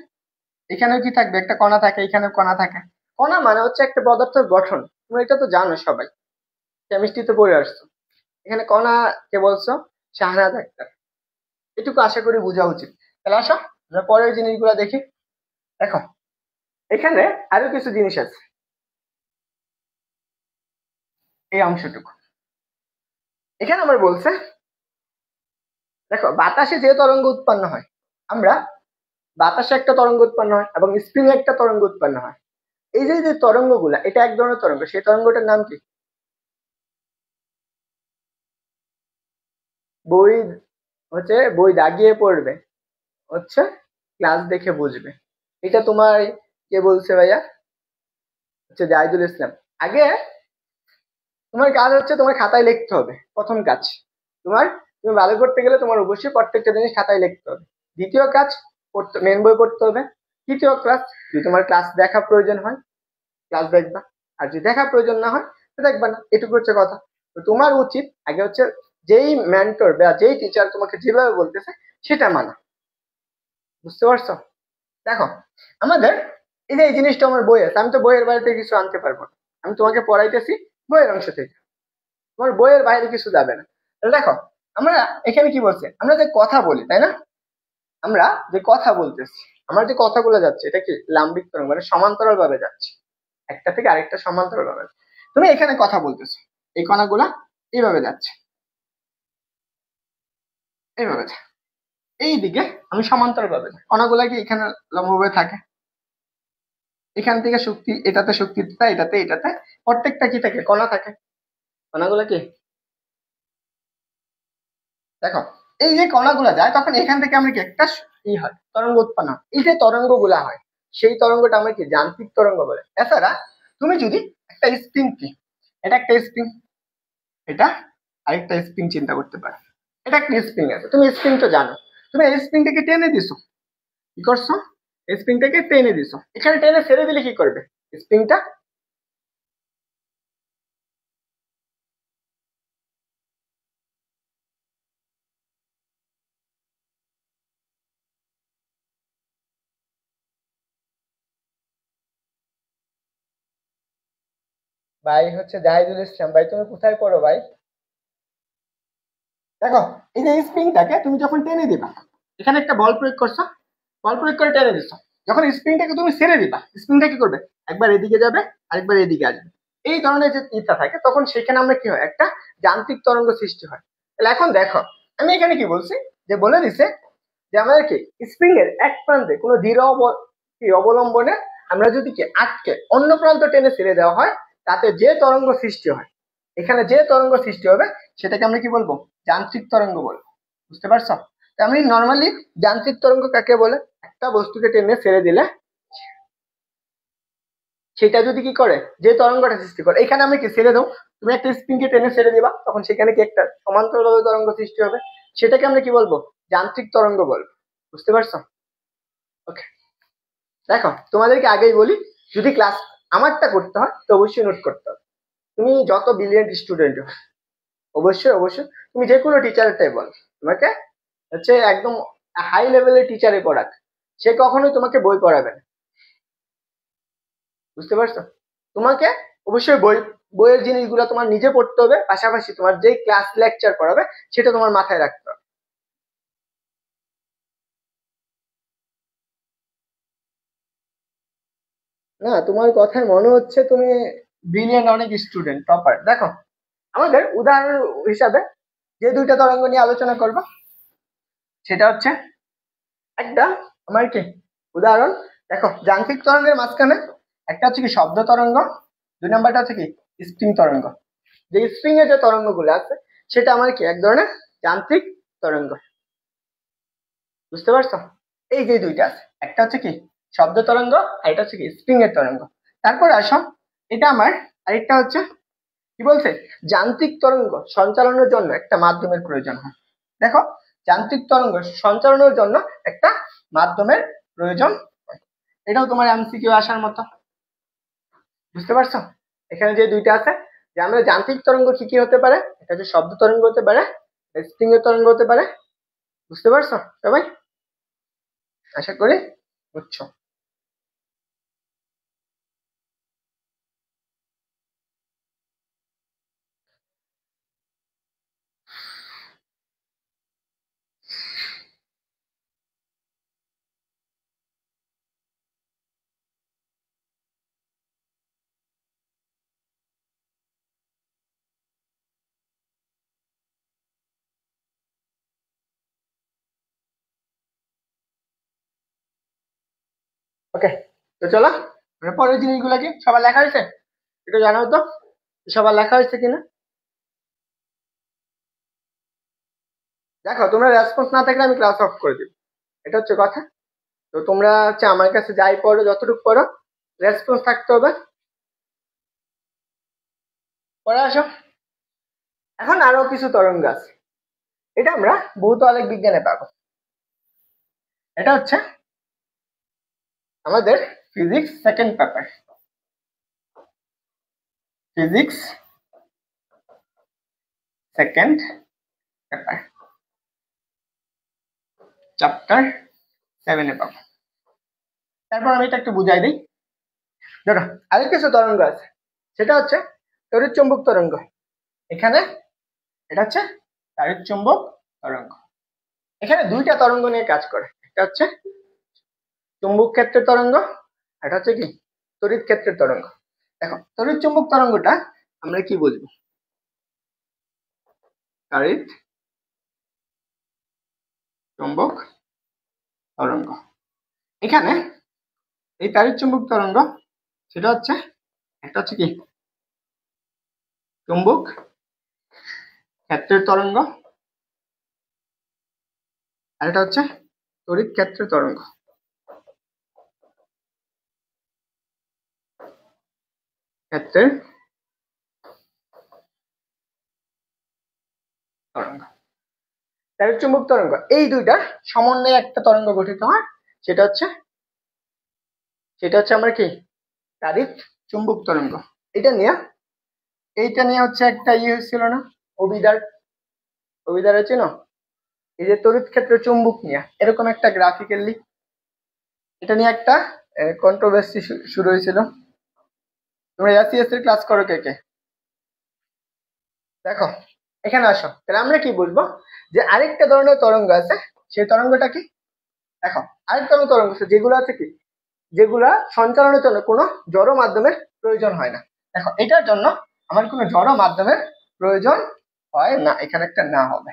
এখানেও কি থাকবে, একটা কণা থাকে, এখানেও কণা থাকে। কণা মানে হচ্ছে একটা পদার্থের গঠন, তুমি এটা তো জানো সবাই, কেমিস্ট্রিতে পড়ে আসছো। এখানে কণা কে বলছো, শাহনাজ আক্তার। এটুকু আশা করি বোঝা উচিত। তাহলে আসো আমরা পরের জিনিসগুলো দেখি। দেখো এখানে আরো কিছু জিনিস আছে, এই অংশটুকু এখানে আমার বলছে, দেখো বাতাসে যে তরঙ্গ উৎপন্ন হয়, আমরা বাতাসে একটা তরঙ্গ উৎপন্ন হয় এবং স্প্রিং একটা তরঙ্গ উৎপন্ন হয়। এই যে যে তরঙ্গগুলা, এটা এক ধরনের তরঙ্গ, সেই তরঙ্গটার নাম কি? বই, হচ্ছে বই দাগিয়ে পড়বে, হচ্ছে ক্লাস দেখে বুঝবে। এটা তোমার কে বলছে ভাইয়া? হচ্ছে জাহিদুল ইসলাম। আগে তোমার কাজ হচ্ছে তোমার খাতায় লিখতে হবে, প্রথম কাজ তোমার। তুমি ভালো করতে গেলে তোমার অবশ্যই প্রত্যেকটা জিনিস খাতায় লিখতে হবে। দ্বিতীয় কাজ, মেন বই পড়তে হবে। তৃতীয় ক্লাস, যদি তোমার ক্লাস দেখা প্রয়োজন হয় ক্লাস দেখবা, আর যদি দেখা প্রয়োজন না হয় তো দেখবা না, এটুকু হচ্ছে কথা। তো তোমার উচিত আগে হচ্ছে যেই মেন্টর বা যেই টিচার তোমাকে যেভাবে বলতেছে সেটা মানা। বুঝতে পারছো? দেখো, আমাদের এই যে এই জিনিসটা আমার বই আছে, আমি তো বইয়ের বাইরে থেকে কিছু আনতে পারবো না। আমি তোমাকে পড়াইতেছি বইয়ের অংশ থেকে, তোমার বইয়ের বাইরে কিছু যাবে না। তাহলে দেখো, আমরা এখানে কি বলছে, আমরা যে কথা বলি তাই না, আমরা যে কথা বলতেছি, আমার যে কথাগুলো যাচ্ছে এটা কি লাম্বিক তরঙ্গ, মানে সমান্তরাল ভাবে যাচ্ছে, একটা থেকে আরেকটা সমান্তরাল ভাবে। তুমি এখানে কথা বলতেছো, এই কণাগুলা এইভাবে যাচ্ছে, এইভাবে এইদিকে আমি সমান্তরাল ভাবে কণাগুলা কি এখানে লম্বভাবে থাকে, এখান থেকে শক্তি এটাতে, শক্তি এটাতে এটাতে, প্রত্যেকটা কি থাকে, কণা থাকে। কণাগুলা কি, দেখো, এই যে কণাগুলা যায় তখন এখান থেকে আমরা কি একটা ই হয়, তরঙ্গ উৎপন্ন হয়। এই যে তরঙ্গ গুলা হয়, সেই তরঙ্গটা আমরা কি যান্ত্রিক তরঙ্গ বলে। এছাড়া তুমি যদি একটা স্প্রিং, কি এটা একটা স্প্রিং, এটা আরেকটা স্প্রিং চিন্তা করতে পারো, এটা একটা স্প্রিং আছে, তুমি স্প্রিং তো জানো, তুমি এই স্প্রিংটাকে টেনে দিছো, কি করছো, স্প্রিংটাকে টেনে দিছো, এখানে টেনে ছেড়ে দিলে কি করবে স্প্রিংটা? ভাই হচ্ছে জাহিদুল ইসলাম, ভাই তুমি কোথায় পড়ো ভাই? দেখো, এই যে স্প্রিংটাকে তুমি যখন টেনে দিবা, এখানে একটা বল প্রয়োগ করছো, বল প্রয়োগ করে টেনে দিচ্ছ, যখন স্প্রিংটাকে তুমি ছেড়ে দিবা, স্প্রিংটা কি করবে, একবার এদিকে যাবে আরেকবার এদিকে আসবে, এই ধরনের যে ইচ্ছা থাকে, তখন সেখানে আমরা কি হয়, একটা যান্ত্রিক তরঙ্গ সৃষ্টি হয়। তাহলে এখন দেখো, আমি এখানে কি বলছি, যে বলে দিছে যে আমাদের কি স্প্রিং এর এক প্রান্তে কোনো দৃঢ় কি অবলম্বনে আমরা যদি কি আটকে অন্য প্রান্ত টেনে ছেড়ে দেওয়া হয়, তাতে যে তরঙ্গ সৃষ্টি হয়, এখানে যে তরঙ্গ সৃষ্টি হবে সেটাকে আমরা কি বলবো, যান্ত্রিক তরঙ্গ বলবো। বুঝতে পারছো? আমি নর্মালি যান্ত্রিক তরঙ্গ কাকে বলে, একটা বস্তুকে টেনে ছেড়ে দিলে সেটা যদি কি করে, যে তরঙ্গটা সৃষ্টি করে, এখানে আমি কি ছেড়ে দেবো, তুমি একটা স্প্রিং কে টেনে ছেড়ে দিবা, তখন সেখানে কি একটা সমান্তরালভাবে তরঙ্গ সৃষ্টি হবে, সেটাকে আমরা কি বলবো, যান্ত্রিক তরঙ্গ বলবো। বুঝতে পারছো? ওকে, দেখো তোমাদেরকে আগেই বলি, যদি ক্লাস আমারটা করতে হয় তো অবশ্যই নোট করতে হবে। তুমি যত ব্রিলিয়েন্ট স্টুডেন্ট, অবশ্যই অবশ্যই তুমি যে কোনো টিচারটাই বল, তোমাকে হচ্ছে একদম হাই লেভেলের টিচারে পড়াক, সে কখনোই তোমাকে বই পড়াবে না। বুঝতে পারছো? তোমাকে অবশ্যই বইয়ের জিনিসগুলো তোমার নিজে পড়তে হবে, পাশাপাশি তোমার যে ক্লাস লেকচার পড়াবে সেটা তোমার মাথায় রাখতে হবে। না, তোমার কথায় মনে হচ্ছে তুমি ব্রিলিয়েন্ট অনেক স্টুডেন্ট, টপার। দেখো, আমাদের উদাহরণ হিসাবে যে দুইটা তরঙ্গ নিয়ে আলোচনা করবো, সেটা হচ্ছে একটা আমার কি উদাহরণ, দেখো যান্ত্রিক তরঙ্গের মাঝখানে একটা হচ্ছে কি শব্দ তরঙ্গ, দুই নাম্বারটা হচ্ছে কি স্প্রিং তরঙ্গ। যে স্প্রিং এর যে তরঙ্গ গুলো আছে সেটা আমার কি এক ধরনের যান্ত্রিক তরঙ্গ। বুঝতে পারছো? এই যে দুইটা আছে, একটা হচ্ছে কি শব্দ তরঙ্গ, আর এটা হচ্ছে কি স্প্রিং এর তরঙ্গ। তারপরে আসো, এটা আমার আরেকটা হচ্ছে কি বলছে, যান্ত্রিক তরঙ্গ সঞ্চালনের জন্য একটা মাধ্যমের প্রয়োজন হয়। দেখো, যান্ত্রিক তরঙ্গ সঞ্চালনের জন্য একটা মাধ্যমের প্রয়োজন হয়। এটাও তোমার এমসিকিউ আসার মতো। বুঝতে পারছো? এখানে যে দুইটা আছে, যে আমাদের যান্ত্রিক তরঙ্গ কি কি হতে পারে, এটা হচ্ছে শব্দ তরঙ্গ হতে পারে, স্প্রিং এর তরঙ্গ হতে পারে। বুঝতে পারছো সবাই? আশা করি বুঝছো। ওকে, তো চলো আমরা পরের জিনিসগুলো কি সবার লেখা হয়েছে, একটু জানাও তো সবার লেখা হয়েছে কিনা। দেখো, তোমরা রেসপন্স না থাকলে আমি ক্লাস অফ করে দিব, এটা হচ্ছে কথা। তো তো তোমরা হচ্ছে আমার কাছে যাই পড়ো, যতটুকু পড়ো রেসপন্স থাকতে হবে। পড়ে আসো। এখন আরো কিছু তরঙ্গ আছে, এটা আমরা ভৌত আলোক বিজ্ঞানে পাবো। এটা হচ্ছে আমাদের physics second paper, physics second paper chapter 7 পাবো। তারপর আমি এটা একটু বুঝাই দিই। ধরো আরেক কিছু তরঙ্গ আছে, সেটা হচ্ছে তড়িৎ চুম্বক তরঙ্গ। এখানে এটা হচ্ছে তড়িৎ চুম্বক তরঙ্গ। এখানে দুইটা তরঙ্গ নিয়ে কাজ করে, একটা হচ্ছে চুম্বক ক্ষেত্রের তরঙ্গ, এটা হচ্ছে কি তড়িৎ ক্ষেত্রের তরঙ্গ। দেখো তড়িৎ চুম্বক তরঙ্গটা আমরা কি বুঝবো, তড়িৎ চুম্বক তরঙ্গ। এখানে এই তড়িৎ চুম্বক তরঙ্গ সেটা হচ্ছে একটা হচ্ছে কি চুম্বক ক্ষেত্রের তরঙ্গ, আর এটা হচ্ছে তড়িৎ ক্ষেত্রের তরঙ্গ। ক্ষেত্রের তরঙ্গ, তড়িৎ চুম্বক তরঙ্গ, এই দুইটা সমন্বয়ে একটা তরঙ্গ গঠিত হয়, সেটা হচ্ছে আমরা কি তড়িৎ চুম্বক তরঙ্গ। এইটা নিয়ে হচ্ছে একটা হয়েছিল না, অভিদার আছে না, এই যে তড়িৎ ক্ষেত্র চুম্বক নিয়ে এরকম একটা গ্রাফিক্যালি, এটা নিয়ে একটা কন্ট্রোভার্সি শুরু হয়েছিল। তোমরা এসিএস এর ক্লাস করো কে কে? দেখো এখানে আসো, তাহলে আমরা কি বুঝবো যে আরেকটা ধরনের তরঙ্গ আছে, সেই তরঙ্গটা কি, দেখো আরেকটা ধরনের তরঙ্গ আছে যেগুলো আছে কি, যেগুলা সঞ্চালনের জন্য কোনো জড় মাধ্যমের প্রয়োজন হয় না। দেখো এটার জন্য আমার কোনো জড় মাধ্যমের প্রয়োজন হয় না, এখানে একটা না হবে,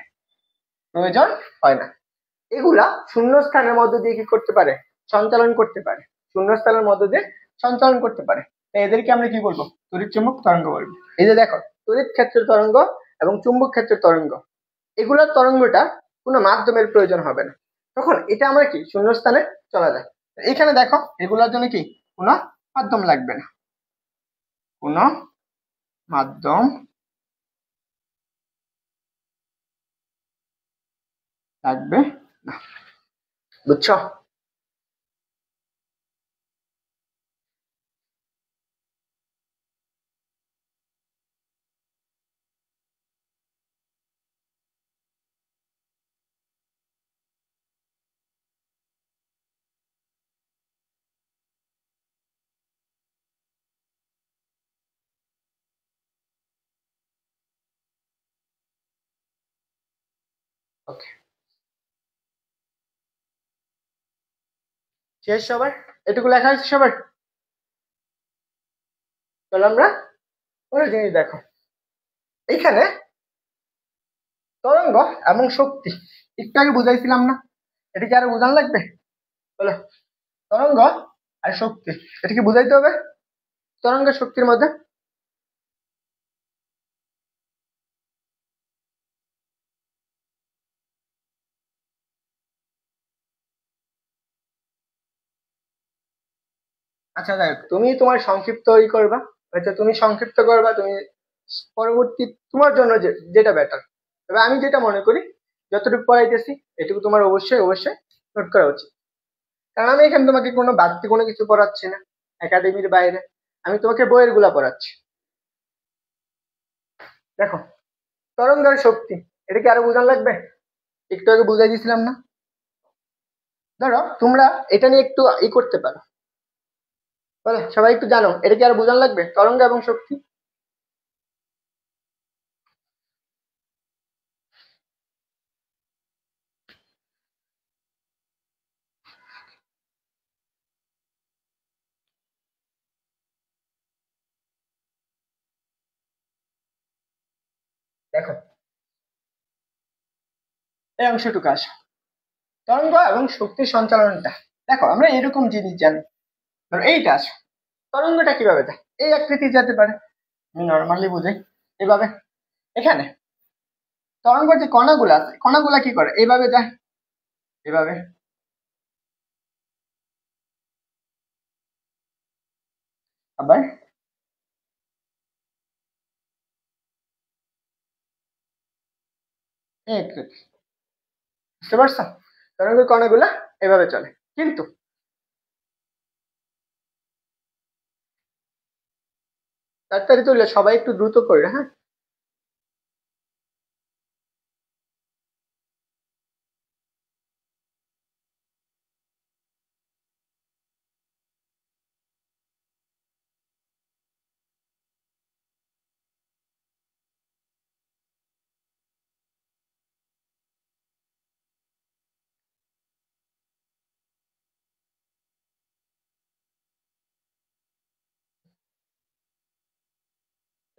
প্রয়োজন হয় না। এগুলা শূন্য স্থানের মধ্যে দিয়ে কি করতে পারে, সঞ্চালন করতে পারে, শূন্য স্থানের মধ্যে দিয়ে সঞ্চালন করতে পারে। এদেরকে আমরা কি বলবো, তড়িৎ চুম্বক তরঙ্গ বলবো। এই যে দেখো তড়িৎ ক্ষেত্রের তরঙ্গ এবং চুম্বক ক্ষেত্রের তরঙ্গ, এগুলোর তরঙ্গটা কোনো মাধ্যমের প্রয়োজন হবে না, তখন এটা আমরা কি শূন্য স্থানে চলা যায়। এখানে দেখো এগুলোর জন্য কি কোনো মাধ্যম লাগবে না, কোনো মাধ্যম লাগবে না, বুঝছো? ওকে, শেষ সবার? এটুকু লেখা হয়েছে সবার? চলো আমরা পরের জিনিস দেখো। এইখানে তরঙ্গ এবং শক্তি একটু আগে বুঝাইছিলাম না, এটা কি আরো বোঝানো লাগবে? বলো, তরঙ্গ আর শক্তি, এটা কি বুঝাইতে হবে তরঙ্গ শক্তির মধ্যে? আচ্ছা যাই হোক, তুমি তোমার সংক্ষিপ্ত করবা, হয়তো তুমি সংক্ষিপ্ত করবা, তুমি পরবর্তী তোমার জন্য যেটা বেটার। তবে আমি যেটা মনে করি যতটুকু পড়াইতেছি এটুকু তোমার অবশ্যই অবশ্যই নোট করা উচিত, কারণ আমি এখানে তোমাকে কোনো বাড়তি কোনো কিছু পড়াচ্ছি না একাডেমির বাইরে, আমি তোমাকে বইয়ের গুলা পড়াচ্ছি। দেখো তরঙ্গের শক্তি, এটা কি আরো বোঝানো লাগবে? একটু আগে বুঝাই দিয়েছিলাম না? ধরো তোমরা এটা নিয়ে একটু করতে পারো, বলো সবাই একটু জানো, এটা কি আরো বোঝানো লাগবে তরঙ্গ এবং শক্তি? দেখো এই অংশটুকু আসো, তরঙ্গ এবং শক্তির সঞ্চালনটা। দেখো আমরা এরকম জিনিস জানি, ধরো এইটা আসো, তরঙ্গটা কিভাবে যায়, এই আকৃতি যেতে পারে, আমি নর্মালি বুঝাই এভাবে। এখানে তরঙ্গের যে কণাগুলো আছে, কণাগুলা কি করে, এইভাবে যায়, এভাবে আবার এই আকৃতি। বুঝতে পারছো? তরঙ্গের কণাগুলা এভাবে চলে, কিন্তু তাড়াতাড়ি তুললে সবাই একটু দ্রুত করে, হ্যাঁ।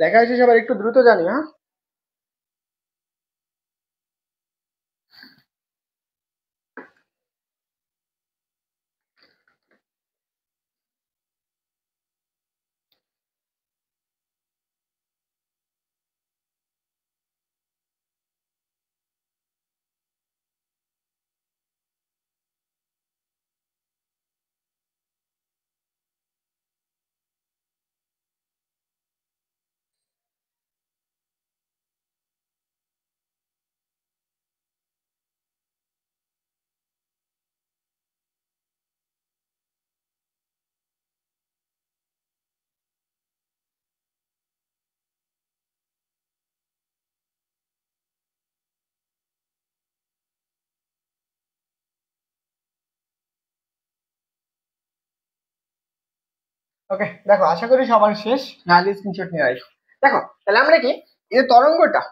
লেখা হয়েছে, সবার একটু দ্রুত জানিও, হ্যাঁ। ওকে, দেখো আশা করি সবার শেষ, নাহলে স্ক্রিনশট নিয়ে আসো। দেখো তাহলে আমরা কি, এই যে তরঙ্গটা,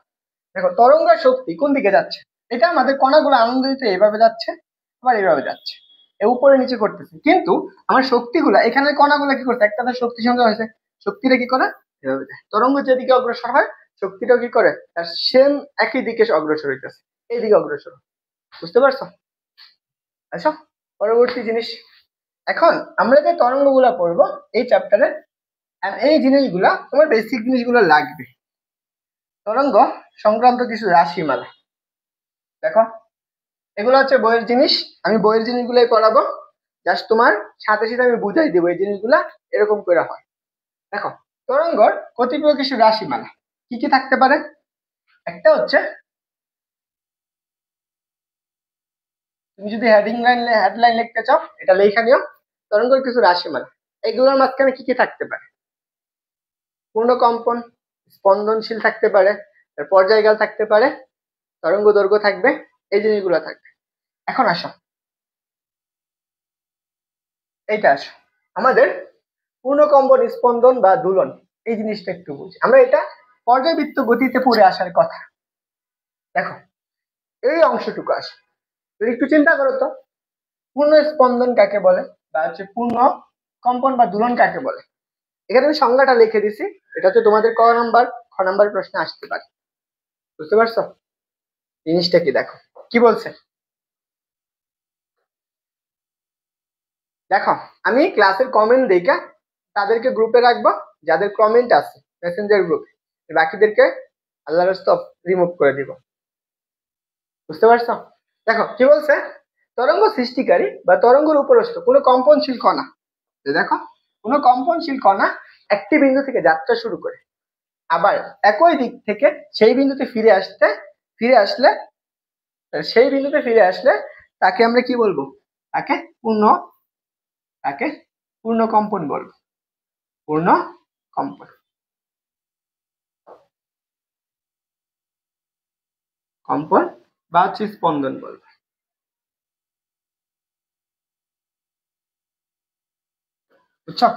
দেখো তরঙ্গের শক্তি কোন দিকে যাচ্ছে, এটা আমাদের কণাগুলো আনন্দ দিতে এইভাবে যাচ্ছে, আবার এইভাবে যাচ্ছে, এ উপরে নিচে করতেছে, কিন্তু আমার শক্তিগুলা এখানে কণাগুলো কি করছে, একটা তার শক্তি সংগ্রহ হয়েছে, শক্তিটা কি করে এভাবে যায়। তরঙ্গ যেদিকে অগ্রসর হয়, শক্তিটাও কি করে তার সেম একই দিকে অগ্রসর হইতেছে, এইদিকে অগ্রসর। বুঝতে পারছো? আচ্ছা, পরবর্তী জিনিস, এখন আমরা যে তরঙ্গগুলা পড়বো এই চ্যাপ্টারে, এই জিনিসগুলা তোমার বেসিক জিনিসগুলো লাগবে, তরঙ্গ সংক্রান্ত কিছু রাশিমালা। দেখো এগুলো হচ্ছে বইয়ের জিনিস, আমি বইয়ের জিনিসগুলোই পড়াবো, জাস্ট তোমার সাথে সাথে আমি বুঝাই দেবো এই জিনিসগুলা এরকম করে হয়। দেখো তরঙ্গর কতিপয় কিছু রাশিমালা কি কি থাকতে পারে, একটা হচ্ছে, তুমি যদি হেডলাইন লিখতে চাও এটা লেখা নিও, তরঙ্গের কিছু রাশিমালা, এগুলোর মাঝখানে কি কি থাকতে পারে, পূর্ণ কম্পন, স্পন্দনশীল থাকতে পারে, পর্যায়কাল থাকতে পারে, তরঙ্গ দৈর্ঘ্য থাকবে, এই জিনিসগুলো থাকবে। এখন আসো, এইটা আসো, আমাদের পূর্ণকম্পন, স্পন্দন বা দোলন, এই জিনিসটা একটু বুঝি আমরা, এটা পর্যায়বৃত্ত গতিতে পড়ে আসার কথা। দেখো এই অংশটুকু আসে, তুমি একটু চিন্তা করো তো, পূর্ণ স্পন্দন কাকে বলে, বা হচ্ছে পূর্ণ কম্পন বা দোলন কাকে বলে। এখানে আমি সংজ্ঞাটা লিখে দিছি, এটা হচ্ছে তোমাদের খ নাম্বার প্রশ্নে আসতে পারে। বুঝতে পারছো জিনিসটা কি? দেখো কি বলছে, দেখো আমি ক্লাসের কমেন্ট দেখা তাদেরকে গ্রুপে রাখবো, যাদের কমেন্ট আছে মেসেঞ্জার গ্রুপে, বাকিদেরকে আল্লাহর রাস্তায় রিমুভ করে দিব। বুঝতে পারছো? দেখো কি বলছে, তরঙ্গ সৃষ্টিকারী বা তরঙ্গের উপরস্থ কোনো কম্পনশীল কণা, দেখো কোনো কম্পনশীল কণা একটি বিন্দু থেকে যাত্রা শুরু করে আবার একই দিক থেকে সেই বিন্দুতে ফিরে আসলে, সেই বিন্দুতে ফিরে আসলে তাকে আমরা কি বলবো, তাকে পূর্ণ, তাকে পূর্ণ কম্পন বলবো, পূর্ণ কম্পন, কম্পন বা হচ্ছে স্পন্দন বলবো। বুঝছো?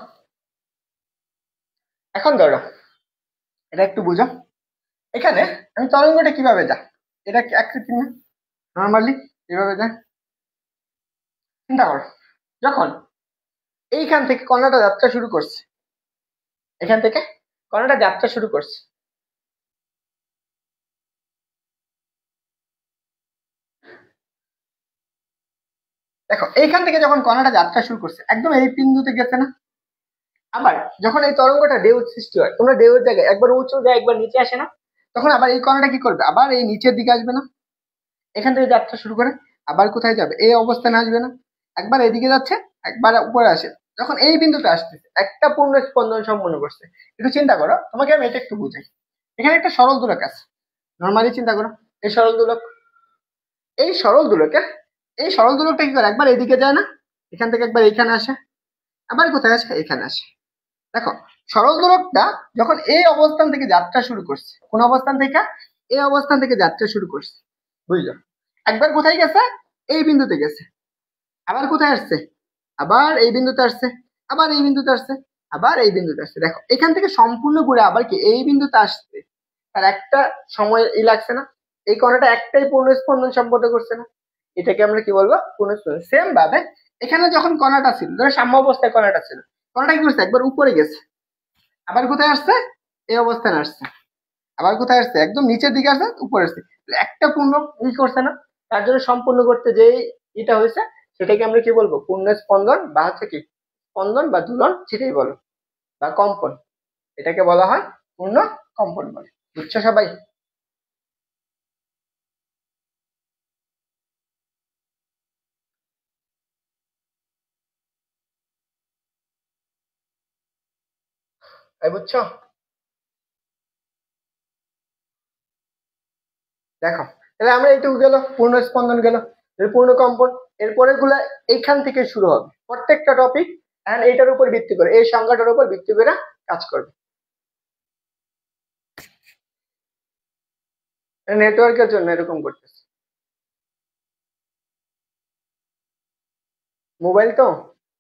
এখন ধরো এটা একটু বুঝো, এখানে আমি তরঙ্গটা কিভাবে যায়, এটা কি আকৃতি না, নর্মালি এভাবে যায়। চিন্তা করো, যখন এইখান থেকে কণাটা যাত্রা শুরু করছে, এখান থেকে কণাটা যাত্রা শুরু করছে, দেখো এইখান থেকে যখন কণাটা যাত্রা শুরু করছে একদম এই বিন্দুতে গেছে না, আবার যখন এই তরঙ্গটা ঢেউ সৃষ্টি হয়, তোমরা ঢেউর জায়গায় একবার উঁচু যায় একবার নিচে আসে না, তখন আবার এই কণাটা কি করবে, আবার এই নিচের দিকে আসবে না, এখান থেকে যাত্রা শুরু করে আবার কোথায় যাবে, এই অবস্থানে আসবে না, একবার এদিকে যাচ্ছে একবার উপরে আসে, যখন এই বিন্দুতে আসতেছে একটা পূর্ণ স্পন্দন সম্পন্ন করছে। একটু চিন্তা করো, তোমাকে আমি এটা একটু বুঝাই। এখানে একটা সরল দোলক আছে, নর্মালি চিন্তা করো। এই সরল দোলক, এই সরল দোলকের এই সরল দোলকটা কি করে, একবার এদিকে যায় না, এখান থেকে একবার এখানে আসে, আবার কোথায় আসে, এখানে আসে। দেখো, সরল দোলকটা যখন এই অবস্থান থেকে যাত্রা শুরু করছে, কোন অবস্থান থেকে, এই অবস্থান থেকে যাত্রা শুরু করছে, বুঝলো? একবার কোথায় গেছে, এই বিন্দুতে গেছে, আবার কোথায় আসছে, আবার এই বিন্দুতে আসছে, আবার এই বিন্দুতে আসছে, আবার এই বিন্দুতে আসছে। দেখো, এখান থেকে সম্পূর্ণ ঘুরে আবার কি এই বিন্দুতে আসছে, তার একটা সময় লাগছে না? এই কণাটা একটাই পূর্ণ স্পন্দন সম্পন্ন করছে না? এটাকে আমরা কি বলবো, পূর্ণ স্পন্দন। সেম ভাবে এখানে যখন কণাটা ছিল, ধরো সাম্য অবস্থায় কণাটা ছিল, কণাটা কি করছে, একবার উপরে গেছে, আবার কোথায় আসছে, এই অবস্থানে আসছে, আবার কোথায় আসছে, একদম নিচের দিকে আসছে, উপরে আসছে। একটা পূর্ণ ই করছে না? তার জন্য সম্পূর্ণ করতে যে এটা হয়েছে, সেটাকে আমরা কি বলবো, পূর্ণ স্পন্দন, বা হচ্ছে কি স্পন্দন বা দুলন, সেটাই বলো, বা কম্পন। এটাকে বলা হয় পূর্ণ কম্পন বলে। বুঝছো সবাই? তাই বুঝছো? দেখো, তাহলে আমরা এইটুকু গেল, পূর্ণ স্পন্দন গেল, পূর্ণ কম্পন। এরপরে গুলা এইখান থেকে শুরু হবে, প্রত্যেকটা টপিক এন্ড এইটার উপর ভিত্তি করে, এই সংখ্যাটার উপর ভিত্তি করে কাজ করবে। নেটওয়ার্কের জন্য এরকম করতেছে। মোবাইল তো,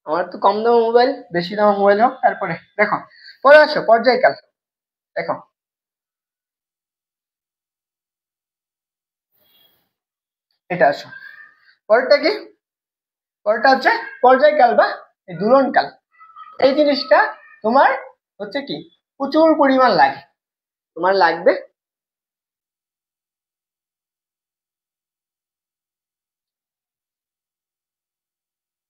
আমার তো কম দাম মোবাইল, বেশি দাম মোবাইল হোক। তারপরে দেখো, পরে আসো পর্যায়কাল। দেখো, এটা আসো, পরেরটা কি, পরেরটা হচ্ছে পর্যায়কাল বা দুলনকাল। এই জিনিসটা তোমার হচ্ছে কি প্রচুর পরিমাণ লাগে, তোমার লাগবে।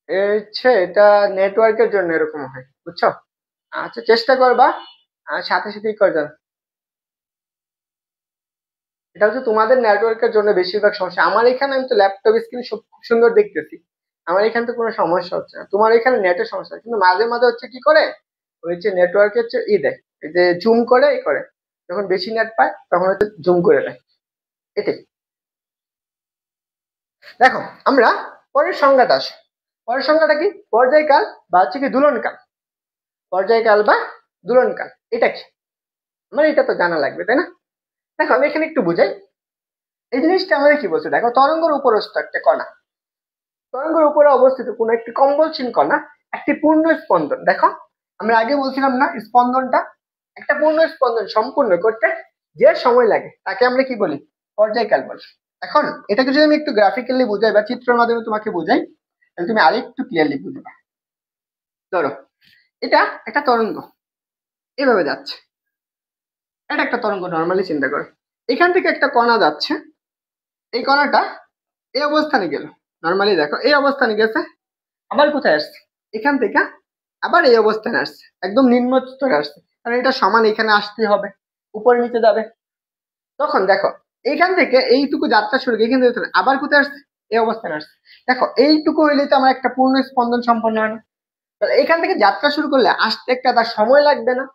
হচ্ছে এটা নেটওয়ার্কের জন্য এরকম হয়, বুঝছো? আচ্ছা, চেষ্টা করবা আর সাথে সাথেই করবা। এটা হচ্ছে তোমাদের নেটওয়ার্কের জন্য বেশিরভাগ সমস্যা। আমার এখানে আমি তো ল্যাপটপ স্ক্রিন সব খুব সুন্দর দেখতেছি, আমার এখানে তো কোনো সমস্যা হচ্ছে না। তোমার এখানে নেটের সমস্যা, কিন্তু মাঝে মাঝে হচ্ছে কি করে, ওই যে নেটওয়ার্কের হচ্ছে দেয়, এই যে জুম করে করে, যখন বেশি নেট পায় তখন হচ্ছে জুম করে দেয়, এটাই। দেখো, আমরা পরের সংজ্ঞাটা আসি। পরের সংজ্ঞাটা কি, পর্যায়কাল বা হচ্ছে কি দুলনকাল। পর্যায়কাল বা দুলনকাল এটা কি, আমার এটা তো জানা লাগবে, তাই না? দেখো, আমি এখানে একটু বুঝাই। এই জিনিসটা আমাদের কি বলছে, দেখো, তরঙ্গের উপরস্থ একটা কণা, তরঙ্গের উপরে অবস্থিত কোন একটি কম্পনশীল কণা একটি পূর্ণ স্পন্দন। দেখো, আমরা আগে বলছিলাম না, স্পন্দনটা একটা পূর্ণ স্পন্দন সম্পূর্ণ করতে যে সময় লাগে তাকে আমরা কি বলি, পর্যায়কাল বলি। এখন এটাকে যদি আমি একটু গ্রাফিক্যালি বুঝাই বা চিত্রের মাধ্যমে তোমাকে বুঝাই, তাহলে তুমি আরেকটু ক্লিয়ারলি বুঝবা। ধরো, এটা একটা তরঙ্গ, এভাবে যাচ্ছে, এটা একটা তরঙ্গ, নর্মালি চিন্তা করো। এখান থেকে একটা কণা যাচ্ছে, এই কণাটা এই অবস্থানে গেল, নর্মালি দেখো এই অবস্থানে গেছে, আবার কোথায় আসছে, এখান থেকে আবার এই অবস্থানে আসছে, একদম নিম্ন স্তরে আসছে, কারণ এটা সমান এখানে আসতে হবে, উপরে নিচে যাবে। তখন দেখো, এইখান থেকে এইটুকু যাত্রা শুরু, এখান থেকে আবার কোথায় আসছে, এই অবস্থানে আসছে। দেখো, এইটুকু হইলে তো আমার একটা পূর্ণ স্পন্দন সম্পন্ন হয় না? তাহলে এখান থেকে যাত্রা শুরু করলে আসতে একটা তার সময় লাগবে না?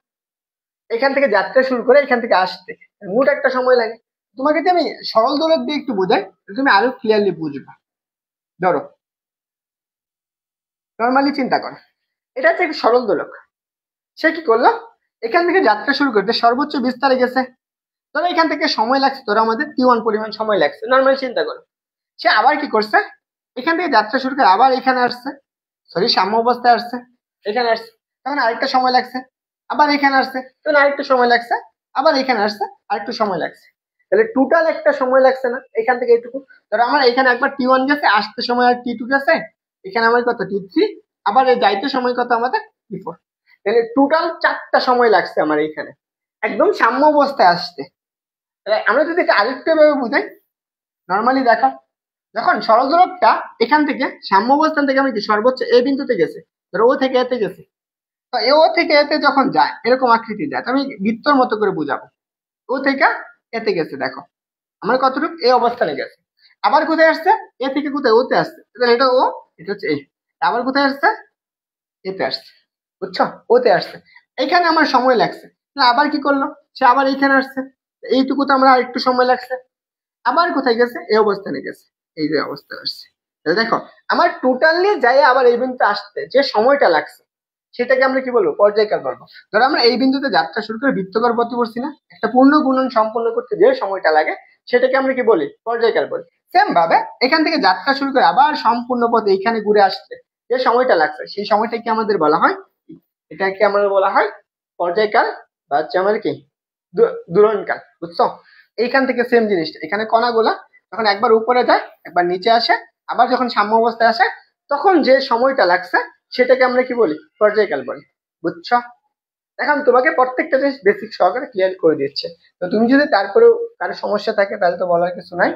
এখান থেকে যাত্রা শুরু করে এখান থেকে আসতে মোট একটা সময় লাগে। তোমাকে যদি আমি সরল দোলক দিয়ে একটু বোঝাই, তুমি আরো ক্লিয়ারলি বুঝবা। ধরো, নর্মালি চিন্তা করো, এটা হচ্ছে একটা সরল দোলক। সে কি করলো, এখান থেকে যাত্রা শুরু করতে সর্বোচ্চ বিস্তারে গেছে, ধরো এখান থেকে সময় লাগছে, ধরো আমাদের T1 পরিমাণ সময় লাগছে, নর্মালি চিন্তা করো। সে আবার কি করছে, এখান থেকে যাত্রা শুরু করে আবার এখানে আসছে, সরি সাম্য অবস্থায় আসছে, এখানে আসছে, তখন আরেকটা সময় লাগছে, আবার এখানে আসছে, তখন আরেকটু সময় লাগছে, আবার এখানে আসছে, আরেকটু সময় লাগছে। তাহলে টোটাল একটা সময় লাগছে না এখান থেকে এইটুকু? ধরো আমার এখানে একবার T1 গেছে, আসতে সময় আর T2 গেছে, এখানে আমার কত T3, আবার এই যাইতে সময় কত আমাদের T4। তাহলে টোটাল 4টা সময় লাগছে আমার এখানে একদম সাম্য অবস্থায় আসতে। তাহলে আমরা যদি এটা আরেকটু ভাবে বুঝাই, নর্মালি দেখো, যখন সরল দূরত্বটা এখান থেকে সাম্য অবস্থান থেকে আমি কি সর্বোচ্চ এ বিন্দুতে গেছে, ধরো ও থেকে এতে গেছে, তো ও থেকে এতে যখন যায় এরকম আকৃতি যায়, তো আমি বৃত্তর মতো করে বুঝাবো। ও থেকে এতে গেছে, দেখো আমার কতটুকু এই অবস্থানে গেছে, আবার কোথায় আসছে, এ থেকে কোথায় ওতে আসছে, তাহলে এটা ও, এটা হচ্ছে এ, আবার কোথায় আসছে, এতে আসছে, বুঝছো, ওতে আসছে, এখানে আমার সময় লাগছে, আবার কি করলো, সে আবার এইখানে আসছে, এইটুকু তো আমরা আরেকটু সময় লাগছে, আবার কোথায় গেছে, এই অবস্থানে গেছে, এই যে অবস্থানে আসছে। তাহলে দেখো আমার টোটালি যাই আবার এই বিন্দুতে আসতে যে সময়টা লাগছে সেটাকে আমরা কি বলবো, পর্যায়কাল বলবো। ধরো আমরা এই বিন্দুতে যাত্রা শুরু করে বৃত্তকার পথে পড়ছি না, একটা পূর্ণ গুণন সম্পন্ন করতে যে সময়টা লাগে সেটাকে আমরা কি বলি, পর্যায়কাল বলি। সেম ভাবে এখান থেকে যাত্রা শুরু করে আবার সম্পূর্ণ পথে এখানে ঘুরে আসতে যে সময়টা লাগছে সেই সময়টাকে আমাদের বলা হয়, এটাকে আমাদের বলা হয় পর্যায়কাল, বা হচ্ছে আমাদের কি দুরণকাল, বুঝছো। এইখান থেকে সেম জিনিসটা, এখানে কণাগুলা যখন একবার উপরে যায় একবার নিচে আসে, আবার যখন সাম্য অবস্থায় আসে তখন যে সময়টা লাগছে সেটাকে আমরা কি বলি, পর্যায়কাল বলি, বুঝছো। এখন তোমাকে প্রত্যেকটা জিনিস বেসিক সহকারে ক্লিয়ার করে দিচ্ছে। তো তুমি যদি তারপরেও কারো সমস্যা থাকে তাহলে তো বলার কিছু নাই।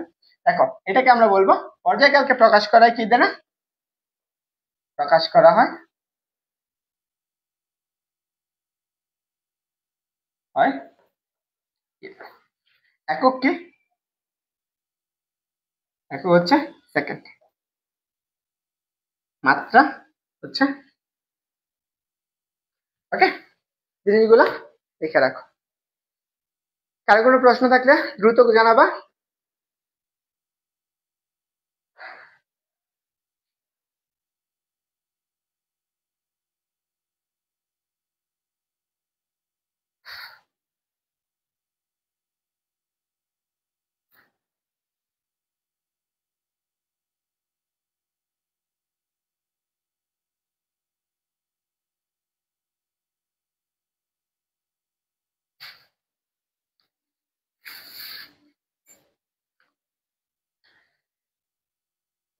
দেখো এটাকে আমরা বলবো পর্যায়কালকে প্রকাশ করা হয় কি দ্বারা, প্রকাশ করা হয় হয় একক কি, একক হচ্ছে সেকেন্ড, মাত্রা হচ্ছে, ওকে, জিনিসগুলো লিখে রাখো। কারো কোনো প্রশ্ন থাকলে দ্রুত জানাবা।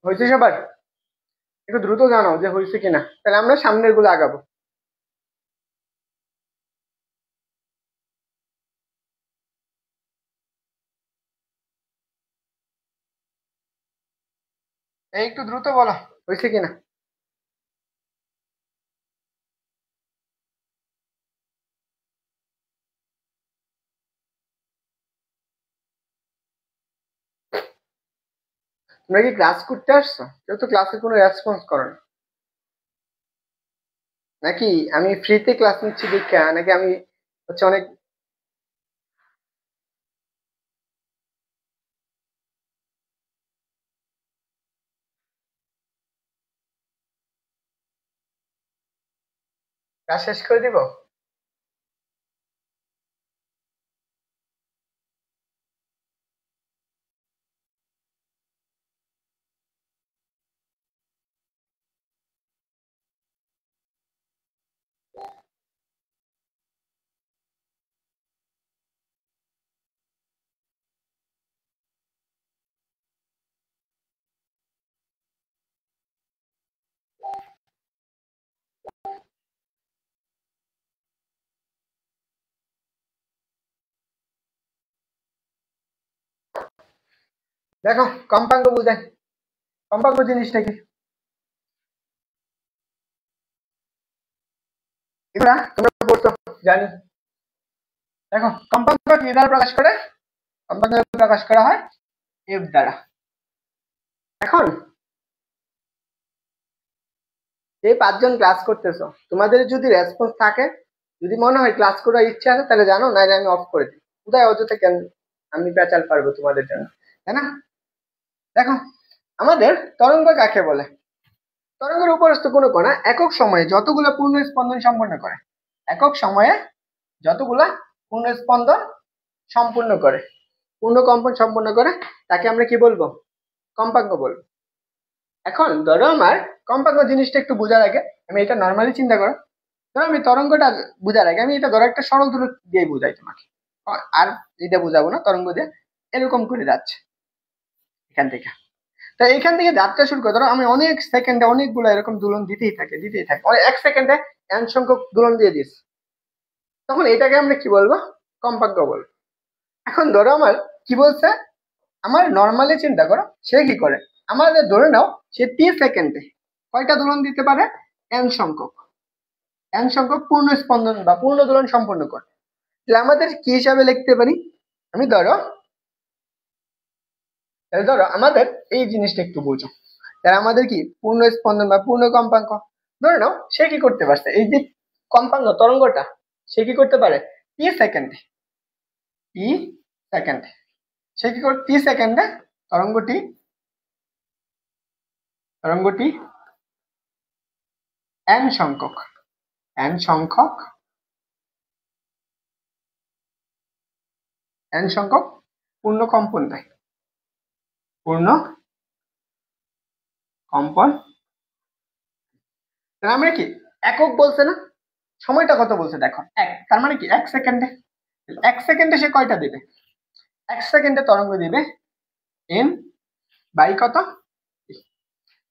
হয়েছে সবার? একটু দ্রুত জানাও যে হয়েছে কিনা, তাহলে আমরা সামনের গুলো আগাবো। এই একটু দ্রুত বলো হয়েছে কিনা। তোমরা কি ক্লাস করতে আসছো? কেউ তো ক্লাসে কোনো রেসপন্স করো না। নাকি আমি ফ্রিতে ক্লাস নিচ্ছি দীক্ষা, নাকি আমি হচ্ছে অনেক, ক্লাস শেষ করে দিব? দেখো কম্পাঙ্ক বুঝাই, কম্পাঙ্ক জিনিসটা কি, এগুলা তোমরা পড়ছো, জানি। দেখো কম্পাঙ্ক কি দ্বারা প্রকাশ করে, কম্পাঙ্ক প্রকাশ করা হয় এফ দ্বারা। এখন যে 5 জন ক্লাস করতেছো তোমাদের যদি রেসপন্স থাকে, যদি মনে হয় ক্লাস করার ইচ্ছা আছে তাহলে জানো, নাহলে আমি অফ করে দিই। কোথায় অযথা কেন আমি পেঁচাল পারবো তোমাদের জন্য, তাই না? দেখো আমাদের তরঙ্গ কাকে বলে, তরঙ্গের উপরস্থ কোনো কণা একক সময়ে যতগুলো পূর্ণ স্পন্দন সম্পন্ন করে, একক সময়ে যতগুলা পূর্ণ স্পন্দন সম্পূর্ণ করে, পূর্ণ কম্পন সম্পন্ন করে, তাকে আমরা কি বলবো, কম্পাঙ্ক বলবো। এখন ধরো আমার কম্পাঙ্ক জিনিসটা একটু বোঝার আগে আমি এটা নর্মালি চিন্তা করো, ধরো আমি তরঙ্গটা বোঝার আগে আমি এটা ধরো একটা সরল দূরত্ব দিয়ে বোঝাই তোমাকে, আর এটা বোঝাবো না, তরঙ্গ দিয়ে এরকম করে যাচ্ছে এখান থেকে। তা এখান থেকে যাত্রা শুরু করে ধরো আমি অনেক সেকেন্ডে অনেকগুলো এরকম দুলন দিতেই থাকে দিতেই থাকে, মানে 1 সেকেন্ডে এন সংখ্যক দুলন দিয়ে দিস, তখন এটাকে আমরা কি বলবো, কম্পাঙ্ক বলবো। এখন ধরো আমার কি বলছে, আমার নর্মালি চিন্তা করো সে কি করে, আমাদের ধরে নাও সে 30 সেকেন্ডে কয়টা দোলন দিতে পারে, এন সংখ্যক, এন সংখ্যক পূর্ণ স্পন্দন বা পূর্ণ দোলন সম্পন্ন করে। তাহলে আমাদের কি হিসাবে লিখতে পারি, আমি ধরো, তাহলে ধরো আমাদের এই জিনিসটা একটু বোঝো, তাহলে আমাদের কি পূর্ণ স্পন্দন বা পূর্ণ কম্পাঙ্ক, ধরে নাও সে কি করতে পারছে, এই যে কম্পাঙ্ক তরঙ্গটা সে কি করতে পারে টি সেকেন্ডে, টি সেকেন্ডে সে কি করে টি সেকেন্ডে তরঙ্গটি তরঙ্গটি এন সংখ্যক এন সংখ্যক এন সংখ্যক পূর্ণ কম্পন দেয়, পূর্ণ কম্পন। তাহলে আমরা কি একক বলছে না, সময়টা কত বলছে দেখো এক, তার মানে কি 1 সেকেন্ডে। 1 সেকেন্ডে সে কয়টা দিবে, 1 সেকেন্ডে তরঙ্গ দিবে এন বাই কত,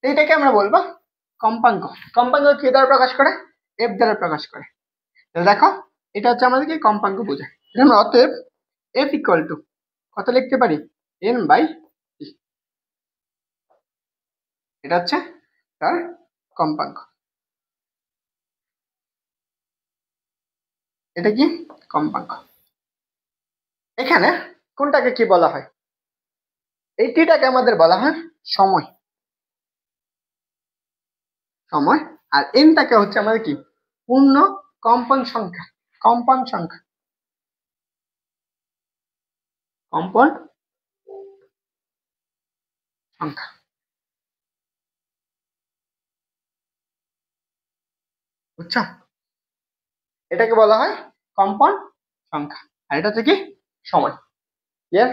এইটাকে আমরা বলবো কম্পাঙ্ক। কম্পাঙ্ক কি দ্বারা প্রকাশ করে, এফ দ্বারা প্রকাশ করে। তাহলে দেখো এটা হচ্ছে আমাদের কি কম্পাঙ্ক বোঝায়। আমরা অতএব এফ ইকুয়াল টু কত লিখতে পারি, এন বাই টি, এটা হচ্ছে তার কম্পাঙ্ক। এটা কি কম্পাঙ্ক। এখানে কোনটাকে কি বলা হয়, এই টিটাকে আমাদের বলা হয় সময়, সময়। আর এনটাকে হচ্ছে আমাদের কি পূর্ণ কম্পন সংখ্যা, কম্পন সংখ্যা, কম্পন সংখ্যা। বুঝছো, এটাকে বলা হয় কম্পন সংখ্যা, আর এটা হচ্ছে কি সময়। ক্লিয়ার?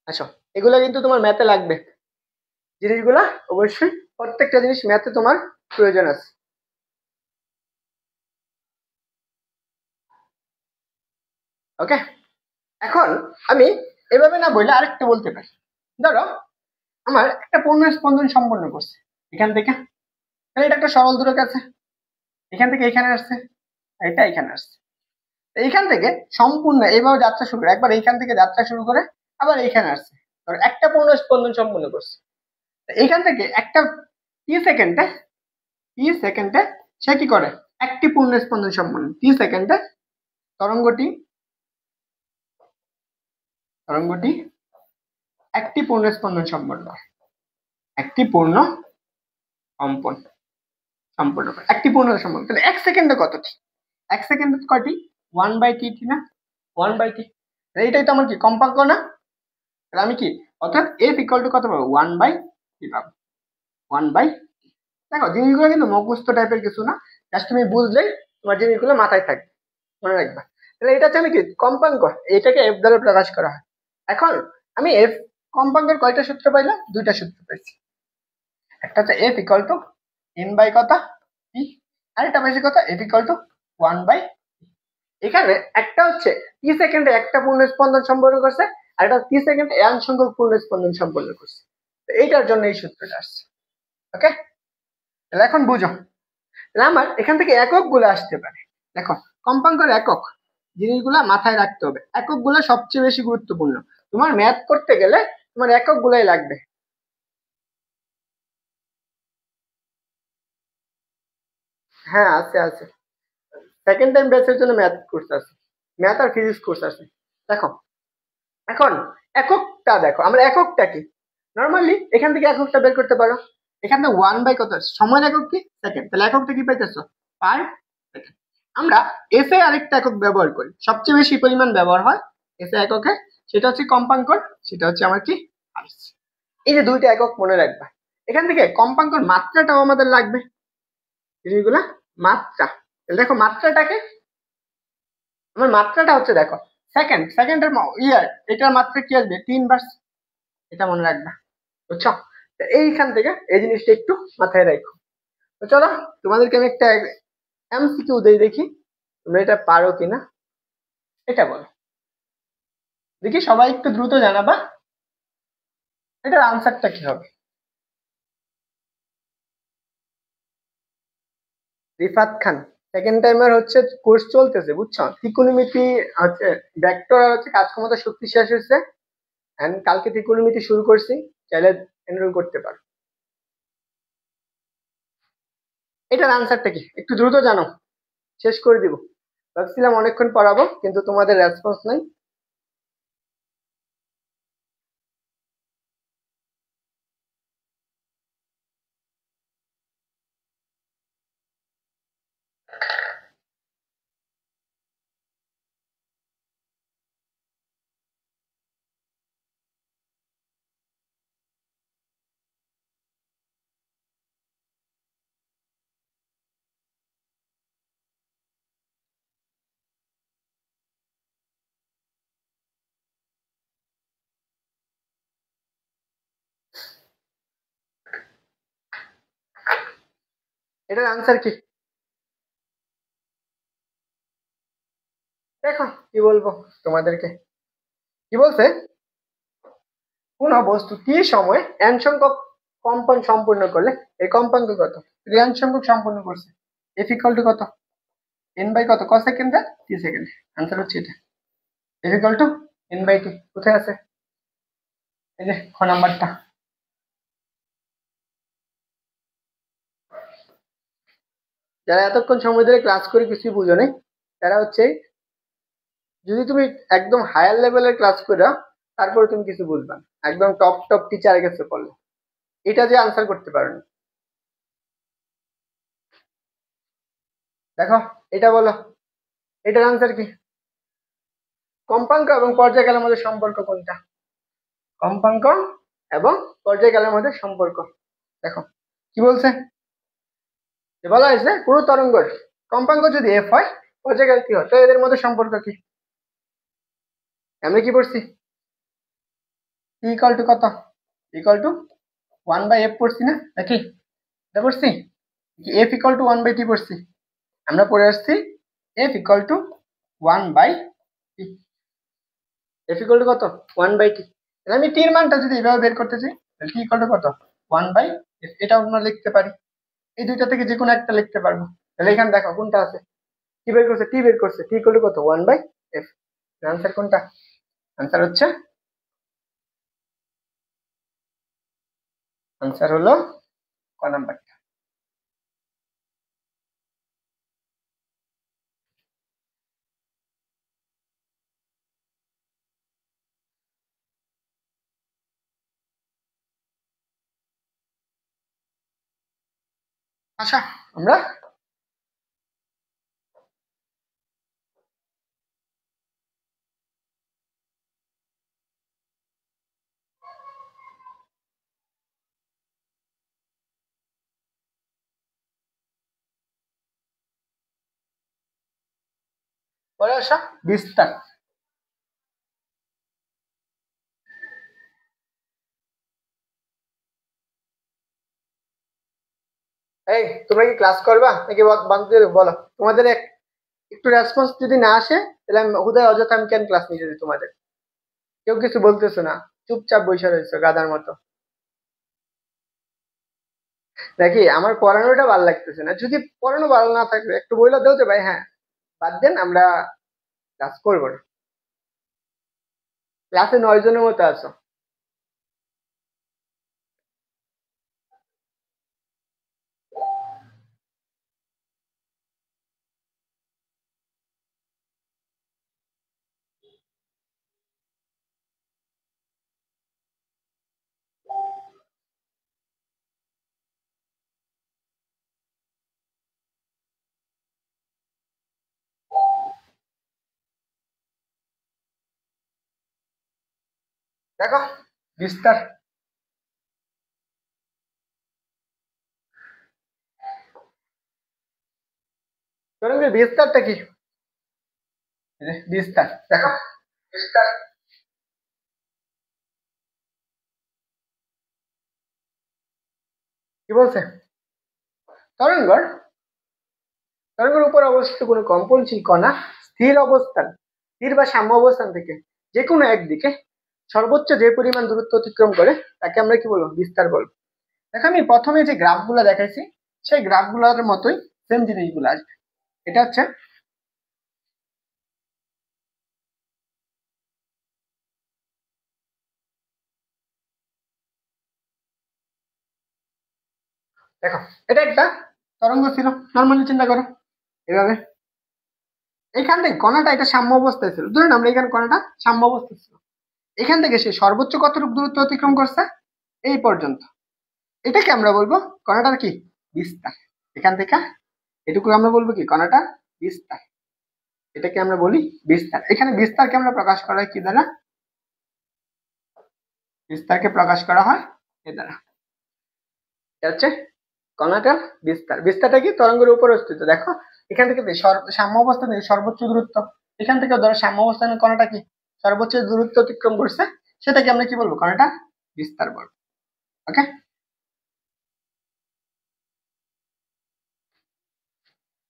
আচ্ছা, এগুলো কিন্তু তোমার ম্যাথে লাগবে জিনিসগুলা, অবশ্যই প্রত্যেকটা জিনিস ম্যাথে তোমার প্রয়োজন আছে। ওকে, এখন আমি এভাবে না বললে আরেকটা বলতে পারি। ধরো আমার একটা পূর্ণ স্পন্দন সম্পন্ন করছে এখান থেকে, তাহলে এটা একটা সরল দূরক আছে, এখান থেকে এখানে আসছে, এটা এখানে আসছে, এইখান থেকে সম্পূর্ণ এইভাবে যাত্রা শুরু করে, একবার এইখান থেকে যাত্রা শুরু করে আবার এইখানে আসছে, ধরো একটা পূর্ণ স্পন্দন সম্পন্ন করছে। এইখান থেকে একটা টি সেকেন্ডে সে কি করে একটি পূর্ণ স্পন্দন সম্পন্ন, টি সেকেন্ডে তরঙ্গটি তরঙ্গটি একটি পূর্ণ স্পন্দন সম্পন্ন করে, একটি পূর্ণ কম্পন সম্পন্ন করে, একটি পূর্ণ সম্পন্ন। তাহলে 1 সেকেন্ডে কতটি, 1 সেকেন্ডে কয়টি, 1/t না, 1/t। এইটাই তো আমার কি কম্পাঙ্ক না। তাহলে আমি কি অর্থাৎ এফ ইকুয়াল টু কত পাবো, 1/t পাবো, 1/t। দেখো জিনিসগুলো কিন্তু মুখস্থ টাইপের কিছু না, জাস্ট তুমি বুঝলেই তোমার জিনিসগুলো মাথায় থাকবে, মনে রাখবা। তাহলে এটা হচ্ছে আমি কি কম্পাঙ্ক, এটাকে এফ দ্বারা প্রকাশ করা হয়। এখন আমি এফ কম্পাঙ্কের কয়টা সূত্র পাইলাম, দুইটা সূত্র পাইছি। একটা হচ্ছে F equal to N by কত টি, আর এটা পাইছি কত এফ ইকুয়াল টু 1/, এখানে একটা হচ্ছে টি সেকেন্ডে একটা পূর্ণ স্পন্দন সম্পন্ন করছে, আর এটা টি সেকেন্ডে এন সংখ্যক পূর্ণ স্পন্দন সম্পন্ন করছে। তো এইটার জন্য এই সূত্রটা আসছে। ওকে, তাহলে এখন বুঝো, তাহলে আমার এখান থেকে একক গুলো আসতে পারে। দেখো কম্পাঙ্কের একক জিনিসগুলা মাথায় রাখতে হবে, একক গুলো সবচেয়ে বেশি গুরুত্বপূর্ণ। তোমার ম্যাথ করতে গেলে তোমার একক গুলাই লাগবে। হ্যাঁ আছে আছে, সেকেন্ড টাইম ব্যাচের জন্য ম্যাথ কোর্স আছে, ম্যাথ আর ফিজিক্স কোর্স আছে। দেখো এখন এককটা দেখো, আমরা এককটা কি নর্মালি এখান থেকে এককটা বের করতে পারো, এখান থেকে 1/, কত সময়ের একক কি সেকেন্ড, তাহলে এককটা কি পাইতেছো পার সেকেন্ড। আমরা এস এ আরেকটা একক ব্যবহার করি, সবচেয়ে বেশি পরিমাণ ব্যবহার হয় এস এ এককে, সেটা হচ্ছে কম্পাঙ্কর, সেটা হচ্ছে আমার কি হার্টজ। এই যে দুইটা একক মনে রাখবা। এখান থেকে কম্পাঙ্কর মাত্রাটাও আমাদের লাগবে, জিনিসগুলা মাত্রা। তাহলে দেখো মাত্রাটাকে, আমার মাত্রাটা হচ্ছে দেখো সেকেন্ড, সেকেন্ডের ইয়ার, এটার মাত্রা কি আসবে 3 বার, এটা মনে রাখবা। বুঝছো, তো এইখান থেকে এই জিনিসটা একটু মাথায় রাখো। তো চলো তোমাদেরকে আমি একটা এমসিকিউ দেই, দেখি তোমরা এটা পারো কিনা, এটা বলো দেখি, সবাই একটু দ্রুত জানাবা এটার আনসারটা কি হবে। রিফাত খান, সেকেন্ড টাইমার হচ্ছে কোর্স চলতেছে, বুঝছো, ত্রিকোণমিতি হচ্ছে ভেক্টর আর হচ্ছে কাজক্ষমতা শক্তি শেষ হয়েছে, এন্ড কালকে ত্রিকোণমিতি শুরু করছি, চাইলে এনরোল করতে পারো। এটার আনসারটা কি একটু দ্রুত জানো, শেষ করে দিব। ভাবছিলাম অনেকক্ষণ পড়াবো কিন্তু তোমাদের রেসপন্স নাই। এটার আনসার কি? দেখো কি বলবো তোমাদেরকে, কি বলছে, কোন বস্তু টি সময় n সংখ্যক কম্পন সম্পূর্ণ করলে এই কম্পাঙ্ক কত, n সংখ্যক সম্পূর্ণ করছে, f ইকুয়াল টু কত, n বাই কত, ক সেকেন্ডে, টি সেকেন্ডে। আনসার হচ্ছে এটা, f equal to n by T. কোথায় আছে? এই যে খ নাম্বারটা। যারা এতক্ষণ সময় ধরে ক্লাস করে কিছু বুঝো নাই, তারা হচ্ছে, যদি তুমি একদম হায়ার লেভেলের ক্লাস করে তারপরে তুমি কিছু বুঝবা না, একদম টপ টপ টিচারের কাছে পড়লে এটা যে আনসার করতে পারোনি। দেখো এটা বলো, এটার আনসার কি? কম্পাঙ্ক এবং পর্যায়কালের মধ্যে সম্পর্ক কোনটা? কম্পাঙ্ক এবং পর্যায়কালের মধ্যে সম্পর্ক। দেখো কি বলছে, যে বলা হয়েছে কোনো তরঙ্গের কম্পাঙ্ক যদি এফ হয়, পর্যায়কাল কি হয়, তো এদের মধ্যে সম্পর্ক কি? আমরা কি পড়ছি? ইকুয়াল টু কত, ইকুয়াল টু 1/f পড়ছি না নাকি? এটা পড়ছি এফ ইকুয়াল টু 1/t পড়ছি। আমরা পড়ে আসছি F equal two 1/t। F equal to কত, 1/t। আমি টি এর মানটা যদি এভাবে বের করতে চাই, তাহলে টি ইকুয়াল টু কত, 1/f। এটা আমরা লিখতে পারি, এই দুইটা থেকে যে কোনো একটা লিখতে পারবো। তাহলে এখানে দেখো কোনটা আছে, কি বের করছে, টি বের করছে, টি ইকুয়াল টু কত, 1/f। আনসার কোনটা? আনসার হচ্ছে, আনসার হলো ক নাম্বারটা। আচ্ছা আমরা পরে আসা বিস্তার। এই তোমরা কি ক্লাস করবা নাকি বন্ধ করে দেবো? বলো, তোমাদের একটু রেসপন্স যদি না আসে, তাহলে আমি হুদায় অযথা আমি কেন ক্লাস নিয়ে যেতে তোমাদের? কেউ কিছু বলতেছো না, চুপচাপ বসে রয়েছো গাদার মতো। নাকি আমার পড়ানোটা ভালো লাগতেছে না? যদি পড়ানো ভালো না থাকলে একটু বইলা দেও যে ভাই হ্যাঁ বাদ দেন, আমরা ক্লাস করবো না। ক্লাসে 9 জনের মতো আছো। দেখো বিস্তার, তরঙ্গের বিস্তারটা কি? এই যে বিস্তার, দেখো বিস্তার কি বলছে, তরঙ্গর, তরঙ্গের উপর অবস্থিত কোনো কম্পনশীল কণা স্থির অবস্থান, স্থির বা সাম্য অবস্থান থেকে যে কোনো একদিকে সর্বোচ্চ যে পরিমাণ দূরত্ব অতিক্রম করে তাকে আমরা কি বলবো, বিস্তার বলবো। দেখো আমি প্রথমে যে গ্রাফগুলো দেখাইছি সেই গ্রাফগুলোর মতোই সেম জিনিসগুলো আসবে। এটা হচ্ছে, দেখো এটা একটা তরঙ্গ ছিল, নর্মালি চিন্তা করো এভাবে, এখান থেকে কণাটা এটা সাম্য অবস্থায় ছিল, ধরুন আমরা এখানে কণাটা সাম্য অবস্থায় ছিল, এখান থেকে সে সর্বোচ্চ কতটুকু দূরত্ব অতিক্রম করছে, এই পর্যন্ত। এটাকে আমরা বলবো কণাটার কি, বিস্তার। এখান থেকে এটুকু আমরা বলবো কি, কণাটা বিস্তার। এটাকে আমরা বলি বিস্তার। এখানে বিস্তারকে আমরা প্রকাশ করা হয় কি দ্বারা, বিস্তারকে প্রকাশ করা হয় এ দ্বারা। এটা হচ্ছে কণাটার বিস্তার। বিস্তারটা কি, তরঙ্গের উপর অবস্থিত। দেখো এখান থেকে সাম্য অবস্থানে সর্বোচ্চ দূরত্ব, এখান থেকে ধরো সাম্য অবস্থানে কণাটা কি সর্বোচ্চ দূরত্ব অতিক্রম করছে, সেটাকে আমরা কি বলবো, কণাটা বিস্তার বলবো। ওকে।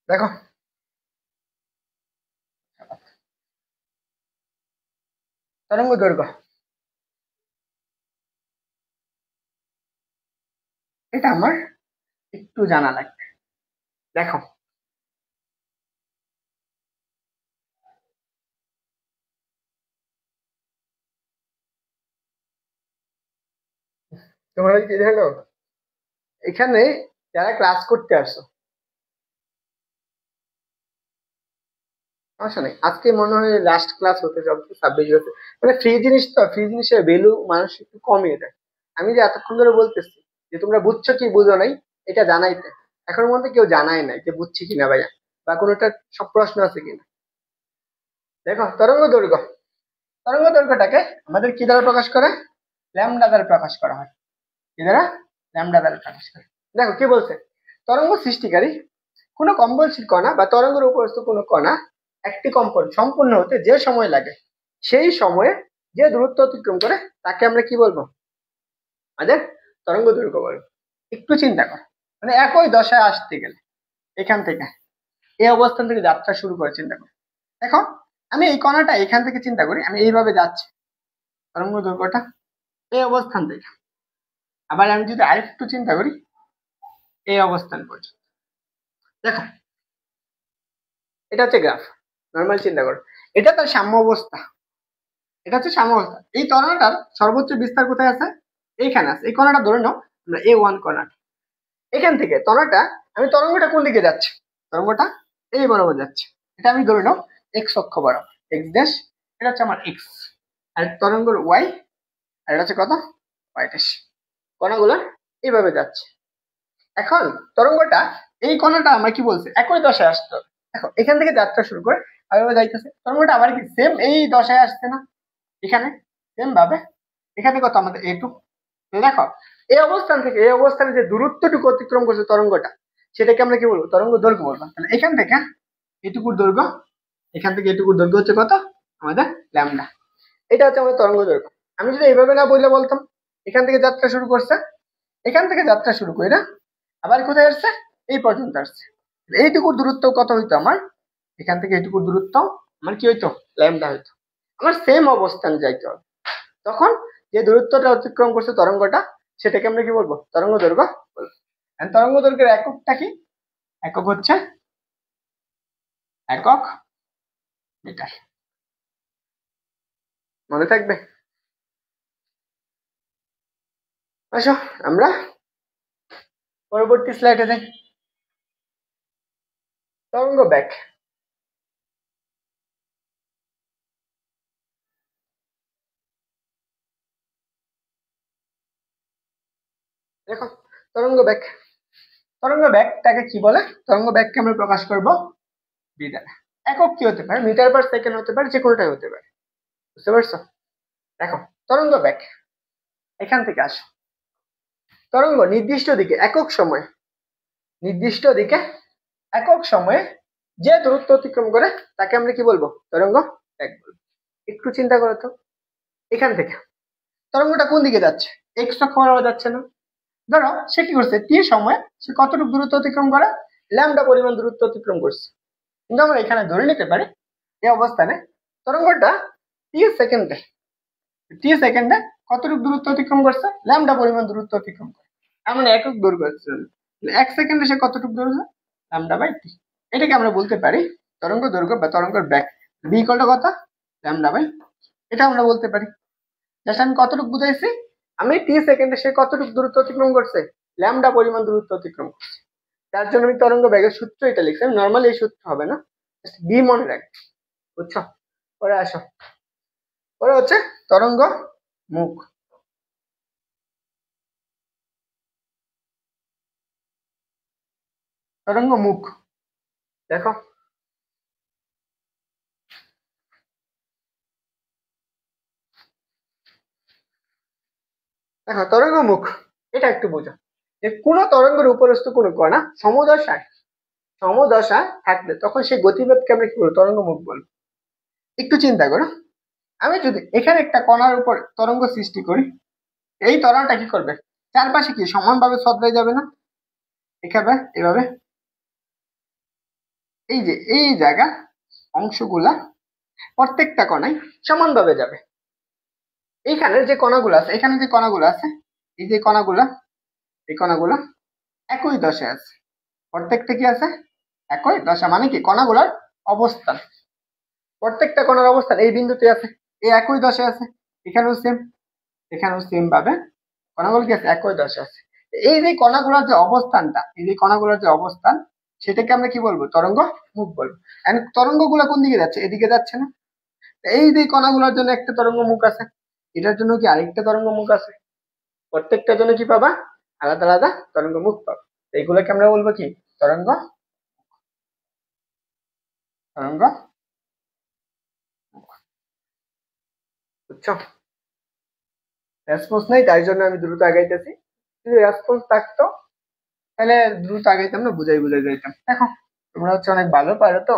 দেখো তরঙ্গ দৈর্ঘ্য, এটা আমার একটু জানা লাগবে। দেখো তোমরা কি জানো, এখানে যারা ক্লাস করতে আসো, সমস্যা নেই, আজকে মনে হয় লাস্ট ক্লাস হতে যাচ্ছে 26 বছর, মানে ফ্রি জিনিস তো, ফ্রি জিনিসের ভ্যালু মানুষ একটু কমিয়ে দেয়। আমি যে এতক্ষণ ধরে বলতেছি যে তোমরা বুঝছো কি বুঝো নাই এটা জানাইতে, এখন মধ্যে কেউ জানাই নাই যে বুঝছি কিনা ভাইয়া, বা কোনোটা সব প্রশ্ন আছে কিনা। দেখো তরঙ্গ দৈর্ঘ্য, তরঙ্গ দৈর্ঘ্যটাকে আমাদের কি দ্বারা প্রকাশ করে, ল্যামডা দ্বারা প্রকাশ করা হয়। কি দ্বারা, ল্যামডা দ্বারা প্রকাশ করে। দেখো কি বলছে, তরঙ্গ সৃষ্টিকারী কোনো কম্পনশীল কণা বা তরঙ্গের উপরস্থ কোনো কণা একটি কম্পন সম্পূর্ণ হতে যে সময় লাগে সেই সময়ে যে দূরত্ব অতিক্রম করে তাকে আমরা কি বলবো, আমাদের তরঙ্গ দৈর্ঘ্য বলবো। একটু চিন্তা কর, মানে একই দশায় আসতে গেলে এখান থেকে এই অবস্থান থেকে যাত্রা শুরু করে চিন্তা কর। দেখো আমি এই কণাটা এখান থেকে চিন্তা করি, আমি এইভাবে যাচ্ছি, তরঙ্গ দৈর্ঘ্যটা এই অবস্থান থেকে। আবার আমি যদি আরেকটু চিন্তা করি এই অবস্থান পর্যন্ত, দেখো এটা হচ্ছে গ্রাফ, নর্মাল চিন্তা করো, এটা তার সাম্য অবস্থা, এটা হচ্ছে সাম্য অবস্থা। এই তরঙ্গটার সর্বোচ্চ বিস্তার কোথায় আছে, এইখানে আছে। এই কণাটা ধরে নাও আমরা A1 কণা, এখান থেকে তরঙ্গটা, আমি তরঙ্গটা কোন দিকে যাচ্ছে, তরঙ্গটা এই বরাবর যাচ্ছে, এটা আমি ধরে নাও এক্স অক্ষ বরাবর, এক্স ড্যাশ, এটা হচ্ছে আমার এক্স, আর তরঙ্গের ওয়াই, আর এটা হচ্ছে কত, ওয়াই ড্যাশ। কণাগুলো এইভাবে যাচ্ছে। এখন তরঙ্গটা, এই কণাটা আমরা কি বলছি, একই দশায় আসতে হবে। দেখো এখান থেকে যাত্রা শুরু করে আবার যাইতেছে, তরঙ্গটা আবার কি সেম এই দশায় আসছে না, এখানে সেম ভাবে এখানে কত আমাদের A2। দেখো এই অবস্থান থেকে এই অবস্থানে যে দূরত্বটুকু অতিক্রম করছে তরঙ্গটা, সেটাকে আমরা কি বলবো, তরঙ্গ দৈর্ঘ্য বলবো। তাহলে এখান থেকে এটুকুর দৈর্ঘ্য, এখান থেকে এটুকুর দৈর্ঘ্য হচ্ছে কত, আমাদের ল্যামডা। এটা হচ্ছে আমাদের তরঙ্গ দৈর্ঘ্য। আমি যদি এইভাবে না বললে বলতাম এখান থেকে যাত্রা শুরু করছে, এখান থেকে যাত্রা শুরু করে না আবার কোথায় আসছে, এই পর্যন্ত আসছে, এইটুকুর দূরত্ব কত হইতো আমার, এখান থেকে এইটুকুর দূরত্ব আমার কি হইতো, ল্যামডা হইতো। আমার সেম অবস্থান যাইতে হবে, তখন যে দূরত্বটা অতিক্রম করছে তরঙ্গটা, সেটাকে আমরা কি বলবো, তরঙ্গ দৈর্ঘ্য বলবো। তরঙ্গ দৈর্ঘ্যের এককটা কি, একক হচ্ছে একক মিটার, মনে থাকবে। আসো আমরা পরবর্তী স্লাইডে যাই। তরঙ্গ ব্যাক, দেখো তরঙ্গ ব্যাক, তরঙ্গ ব্যাকটাকে কি বলে, তরঙ্গ ব্যাককে আমরা প্রকাশ করব বি দ্বারা। একক কি হতে পারে, মিটার পার সেকেন্ড হতে পারে, যে কোনোটাই হতে পারে, বুঝতে পারছো। দেখো তরঙ্গ ব্যাক, এখান থেকে আসো, তরঙ্গ নির্দিষ্ট দিকে একক সময়, নির্দিষ্ট দিকে একক সময়ে যে দূরত্ব অতিক্রম করে তাকে আমরা কি বলবো, তরঙ্গ ব্যাক বলবো। একটু চিন্তা করো তো, এখান থেকে তরঙ্গটা কোন দিকে যাচ্ছে, এক্স অক্ষ বরাবর যাচ্ছে না। ধরো সে কি করছে, টি সময়ে সে কতটুকু দূরত্ব অতিক্রম করে, ল্যামডা পরিমাণ দূরত্ব অতিক্রম করছে। কিন্তু আমরা এখানে ধরে নিতে পারি এই অবস্থানে তরঙ্গটা টি সেকেন্ডে কতটুকু দূরত্ব অতিক্রম করছে, ল্যামডা পরিমাণ দূরত্ব অতিক্রম করে, এমন একক দৈর্ঘ্য, 1 সেকেন্ডে সে কতটুকু দৈর্ঘ্য, ল্যামডা বাই টি। এটাকে আমরা বলতে পারি তরঙ্গ দৈর্ঘ্য বা তরঙ্গের ব্যাক, বি ইকুয়াল টু কত, ল্যামডা বাই। এটা আমরা বলতে পারি, জাস্ট আমি কতটুকু বুঝাইছি, আমি টি সেকেন্ডে সে কতটুকু দূরত্ব অতিক্রম করছে, ল্যামডা পরিমাণ দূরত্ব অতিক্রম করছে। তার জন্য আমি তরঙ্গ ব্যাগের সূত্র এটা লিখছি, আমি নর্মালি এই সূত্র হবে না, বি মনে রাখবে, বুঝছো। পরে আসো, পরে হচ্ছে তরঙ্গ মুখ, তরঙ্গ মুখ। দেখো দেখো তরঙ্গ মুখ, এটা একটু বোঝো, যে কোনো তরঙ্গের উপরস্থ কোনো কণা সমদশা থাকলে তখন সেই গতিবেগকে আমরা কি বলবো, তরঙ্গ মুখ বলবো। একটু চিন্তা করো, আমি যদি এখানে একটা কণার উপর তরঙ্গ সৃষ্টি করি, এই তরঙ্গটা কি করবে, চারপাশে কি সমানভাবে ছড়াই যাবে না, এভাবে এভাবে, এই জায়গা অংশগুলা প্রত্যেকটা কণায় সমানভাবে যাবে। এইখানের যে কণাগুলো আছে, এখানে যে কণাগুলো আছে, এই যে কণাগুলা, এই কণাগুলা একই দশে আছে। প্রত্যেকটা কি আছে? একই দশা, মানে কি কণাগুলার অবস্থান, প্রত্যেকটা কণার অবস্থান এই বিন্দুতে আছে, এই একই দশে আছে। এখানেও সেম, এখানেও সেম ভাবে কণাগুলো কি আছে? একই দশে আছে। এই যে কণাগুলোর যে অবস্থানটা, এই যে কণাগুলোর যে অবস্থান, সেটাকে আমরা কি বলবো? তরঙ্গ মুখ বলবো। এন্ড তরঙ্গগুলো কোন দিকে যাচ্ছে? এদিকে যাচ্ছে না? এই যে কণাগুলোর জন্য একটা তরঙ্গ মুখ আছে, এটার জন্য কি আরেকটা তরঙ্গ মুখ আছে? প্রত্যেকটার জন্য কি পাবা? আলাদা আলাদা তরঙ্গ মুখ পাবা। এইগুলোকে আমরা বলবো কি? তরঙ্গ, তরঙ্গ মুখ। বুঝছো? রেসপন্স নাই, তাই জন্য আমি দ্রুত আগাইতেছি। যদি রেসপন্স থাকতো তাহলে দ্রুত আগাইতাম না, বুঝাই বুঝাই যাইতাম। দেখো তোমরা হচ্ছে অনেক ভালো পারো তো।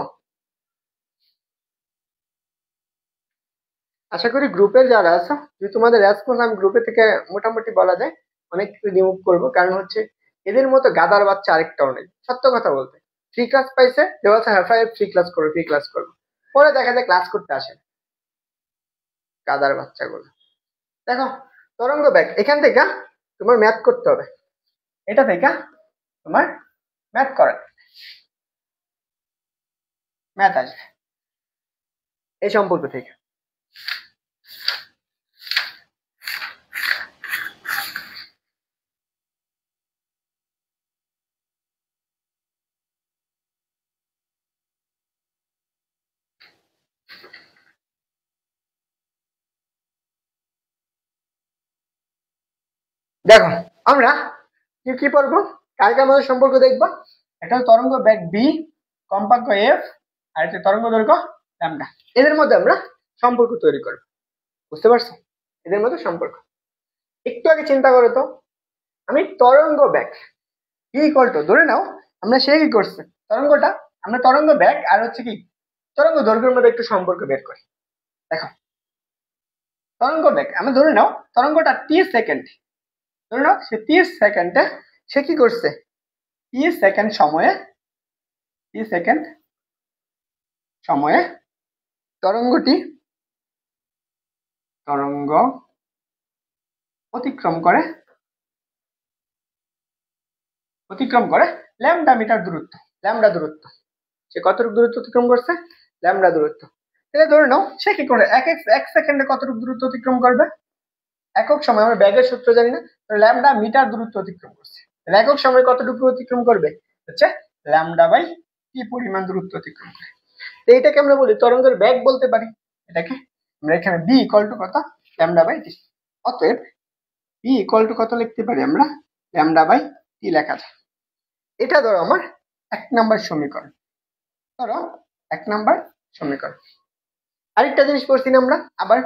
আশা করি গ্রুপের যারা আছো, যদি তোমাদের রেসপন্স আমি গ্রুপে থেকে মোটামুটি বলা যায় অনেক কিছু রিমুভ করবো, কারণ হচ্ছে এদের মতো গাদার বাচ্চা আরেকটাও নেই। সত্য কথা বলতে, ফ্রি ক্লাস পাইছে, যে বলছে হ্যাঁ ভাই ফ্রি ক্লাস করবো, ফ্রি ক্লাস করবো, পরে দেখা যায় ক্লাস করতে আসে না। গাদার বাচ্চাগুলো। দেখো তরঙ্গ ব্যাগ, এখান থেকে তোমার ম্যাথ করতে হবে, এটা থেকে তোমার ম্যাথ করে, ম্যাথ আসবে এই সম্পর্ক থেকে। দেখো আমরা কি কি পড়বো, কার কার মধ্যে সম্পর্ক দেখবো। একটা তরঙ্গ বেগ বি, কম্পাঙ্ক এফ, আর একটা তরঙ্গ দৈর্ঘ্য ল্যামডা। এদের মধ্যে আমরা সম্পর্ক তৈরি করবো। বুঝতে পারছো? এদের মধ্যে সম্পর্ক একটু আগে চিন্তা করো তো, আমি তরঙ্গ বেগ কি ইকুয়াল টু, ধরে নাও আমরা সে কি করছে তরঙ্গটা, আমরা তরঙ্গ বেগ আর হচ্ছে কি তরঙ্গ দৈর্ঘ্যের মধ্যে একটু সম্পর্ক বের করি। দেখো তরঙ্গ বেগ, আমরা ধরে নাও তরঙ্গটা 30 সেকেন্ড, ধরে নাও সে 30 সেকেন্ডে সে কি করছে, 30 সেকেন্ড সময়ে, 30 সেকেন্ড সময়ে তরঙ্গটি, তরঙ্গ অতিক্রম করে, অতিক্রম করে ল্যামডা মিটার দূরত্ব, ল্যামডা দূরত্ব। সে কতটুকু দূরত্ব অতিক্রম করছে? ল্যামডা দূরত্ব। তাহলে ধরে নাও সে কি করে এক সেকেন্ডে কতটুকু দূরত্ব অতিক্রম করবে? একক সময়, আমরা ব্যাগের সূত্র জানি না, ল্যামডা মিটার দূরত্ব অতিক্রম করছে, তাহলে একক সময় কতটুকু অতিক্রম করবে? হচ্ছে ল্যামডা বাই কি পরিমাণ দূরত্ব অতিক্রম করে। তো এটাকে আমরা বলি তরঙ্গের বেগ বলতে পারি। এটাকে আমরা এখানে বি ইকুয়াল টু কত? Lambda by T. অতএব বি ইকুয়াল টু কত লিখতে পারি আমরা? ল্যামডা বাই টি লেখা যায়। এটা ধরো আমার 1 নাম্বার সমীকরণ, ধরো 1 নাম্বার সমীকরণ। আরেকটা জিনিস পড়ছি না আমরা, আবার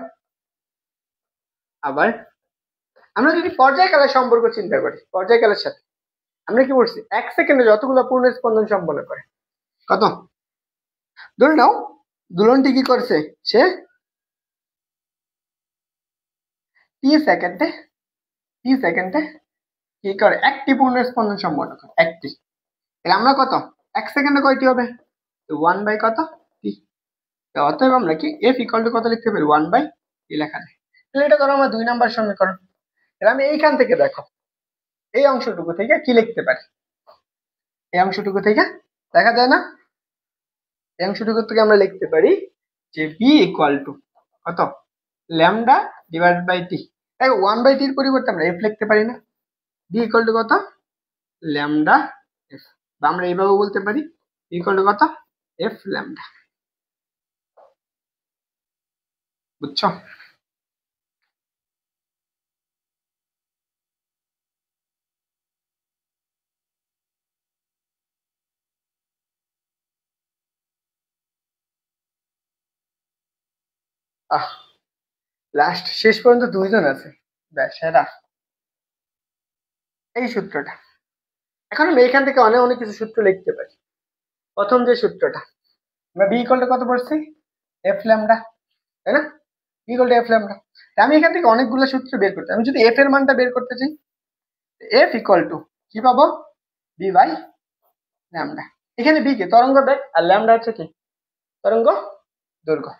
আবার আমরা যদি পর্যায়কালের সম্পর্ক চিন্তা করি, পর্যায়কালের সাথে আমরা কি বলছি? 1 সেকেন্ডে যতগুলো পূর্ণ স্পন্দন সম্পন্ন করে, কত? ধরে নাও দুলনটি কি করছে, সে 30 সেকেন্ডে, 30 সেকেন্ডে কি করে? একটি পূর্ণ স্পন্দন সম্পন্ন করে, একটি। তাহলে আমরা কত, 1 সেকেন্ডে কয়টি হবে? 1 বাই কত? টি। অতএব আমরা কি এফ ইকুয়াল টু কত লিখতে পারি? 1 বাই টি লেখা যায়। তাহলে এটা ধরো আমার 2 নাম্বার সমীকরণ। তাহলে আমি এইখান থেকে দেখো এই অংশটুকু থেকে কি লিখতে পারি? এই অংশটুকু থেকে দেখা যায় না, এই অংশটুকু থেকে আমরা লিখতে পারি যে বি ইকুয়াল টু কত? Lambda divide by T. দেখো 1 বাই টির পরিবর্তে আমরা এফ লিখতে পারি না? বি ইকুয়াল টু কত? Lambda F. বা আমরা এইভাবে বলতে পারি বি ইকুয়াল টু কত? F lambda. বুঝছো? আহ লাস্ট শেষ পর্যন্ত 2 জন আছে, ব্যাস সেরা। এই সূত্রটা এখন আমি এখান থেকে অনেক অনেক কিছু সূত্র লিখতে পারি। প্রথম যে সূত্রটা, আমরা বি ইকুয়াল টু কত পড়ছি? এফ ল্যামডা, তাই না? V equal to F lambda. আমি এখান থেকে অনেকগুলো সূত্র বের করতে, আমি যদি এফ এর মানটা বের করতে চাই, এফ ইকুয়াল টু কি পাবো? V by lambda. এখানে বি কি তরঙ্গ বেগ আর ল্যামডা হচ্ছে কি তরঙ্গ দৈর্ঘ্য।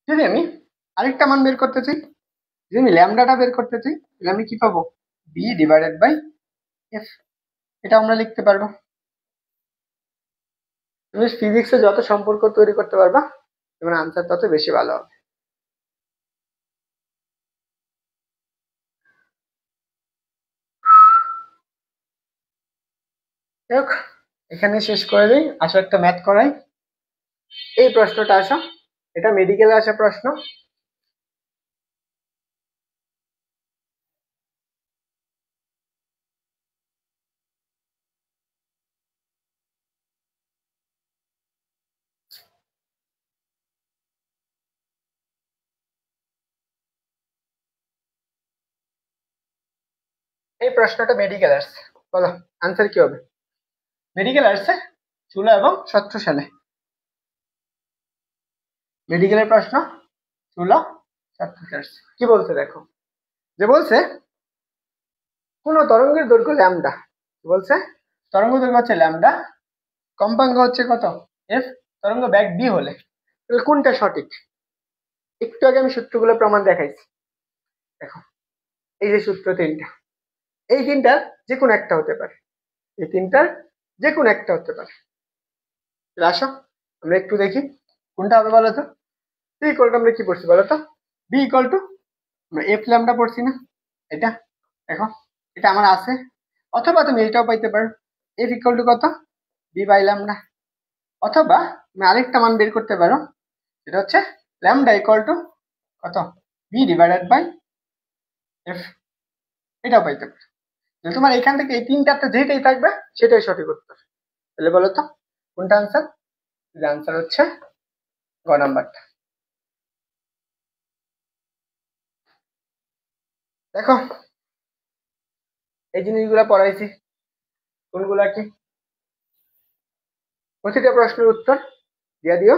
যদি আমি আরেকটা মান বের করতে চাই, যদি আমি ল্যামডাটা বের করতে চাই, তাহলে আমি কি পাবো বি ডিভাইডেড বাই এফ। এটা আমরা লিখতে পারবো। তুমি ফিজিক্সে যত সম্পর্ক তৈরি করতে পারবা তোমার আনসার তত বেশি ভালো হবে। যাক, এখানে শেষ করে দিই। আসো একটা ম্যাথ করাই। এই প্রশ্নটা আসো, এটা মেডিকেলে আসা প্রশ্ন। এই প্রশ্নটা মেডিকেল আসছে, বলো আনসার কি হবে? মেডিকেল আসছে 16 এবং 17 সালে। মেডিকেলের প্রশ্ন 16 17 আসছে। কি বলছে দেখো, যে বলছে কোন তরঙ্গের দৈর্ঘ্য ল্যামডা, বলছে তরঙ্গ দৈর্ঘ্য হচ্ছে ল্যামডা, কম্পাঙ্ক হচ্ছে কত এফ, তরঙ্গ ব্যাগ বি হলে, তাহলে কোনটা সঠিক? একটু আগে আমি সূত্রগুলো প্রমাণ দেখাইছি। দেখো এই যে সূত্র তিনটা, এই তিনটার যে কোনো একটা হতে পারে, এই তিনটার যে কোনো একটা হতে পারে। আসো আমরা একটু দেখি কোনটা হবে বলো তো। বি ইকুয়াল টু আমরা কি পড়ছি বলো তো, বি ইকুয়াল টু আমরা এফ ল্যামডা পড়ছি না, এটা দেখো এটা আমার আছে। অথবা তুমি এটাও পাইতে পারো, এফ ইকুয়াল টু কত বি বাই ল্যামডা। অথবা তুমি আরেকটা মান বের করতে পারো, সেটা হচ্ছে ল্যামডা ইকুয়াল টু কত বি ডিভাইডেড বাই এফ, এটাও পাইতে পারো। তাহলে তোমার এখান থেকে এই তিনটাতে যেটাই থাকবে সেটাই সঠিক উত্তর। তাহলে বলো তো কোনটা আনসার? আনসার হচ্ছে গ নাম্বারটা। দেখো এই জিনিসগুলো পড়াইছি, কোনগুলা কি প্রতিটা প্রশ্নের উত্তর দিয়ে দিও।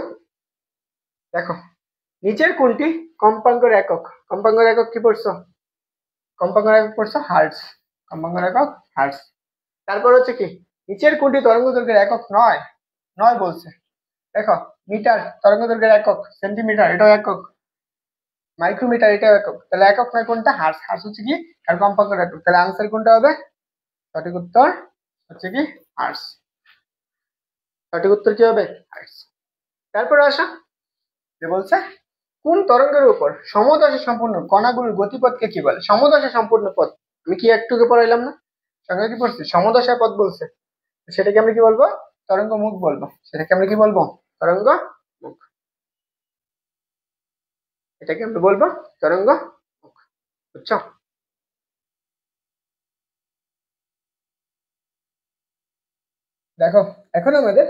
দেখো নিচের কোনটি কম্পাঙ্কের একক, কম্পাঙ্কের একক কি পড়ছো? কম্পাঙ্কের একক পড়ছো হার্টজ, কম্পাঙ্কের একক হার্টজ। তারপর হচ্ছে কি নিচের কোনটি তরঙ্গ দৈর্ঘ্যের একক নয়, নয় বলছে। দেখো মিটার তরঙ্গ দৈর্ঘ্যের একক, সেন্টিমিটার এটাও একক, মাইক্রোমিটার এটাও একক, তাহলে একক নয় কোনটা? হার্টজ। হার্টজ হচ্ছে কি আর কম্পাঙ্কের একক, তাহলে আনসার কোনটা হবে? সঠিক উত্তর হচ্ছে কি হার্টজ। সঠিক উত্তর কি হবে? হার্টজ। তারপরে আসা যে বলছে কোন তরঙ্গের উপর সমদশা সম্পূর্ণ কণাগুলোর গতিপথকে কি বলে? সমদশা সম্পূর্ণ পথ আমি কি একটুকে পড়াইলাম না, সঙ্গে কি পড়ছি সমদশা পথ বলছে, সেটাকে আমরা কি বলবো? তরঙ্গ মুখ বলবো। সেটাকে আমরা কি বলবো? তরঙ্গ মুখ। এটাকে আমরা বলবো তরঙ্গ মুখ, বুঝছো? দেখো এখন আমাদের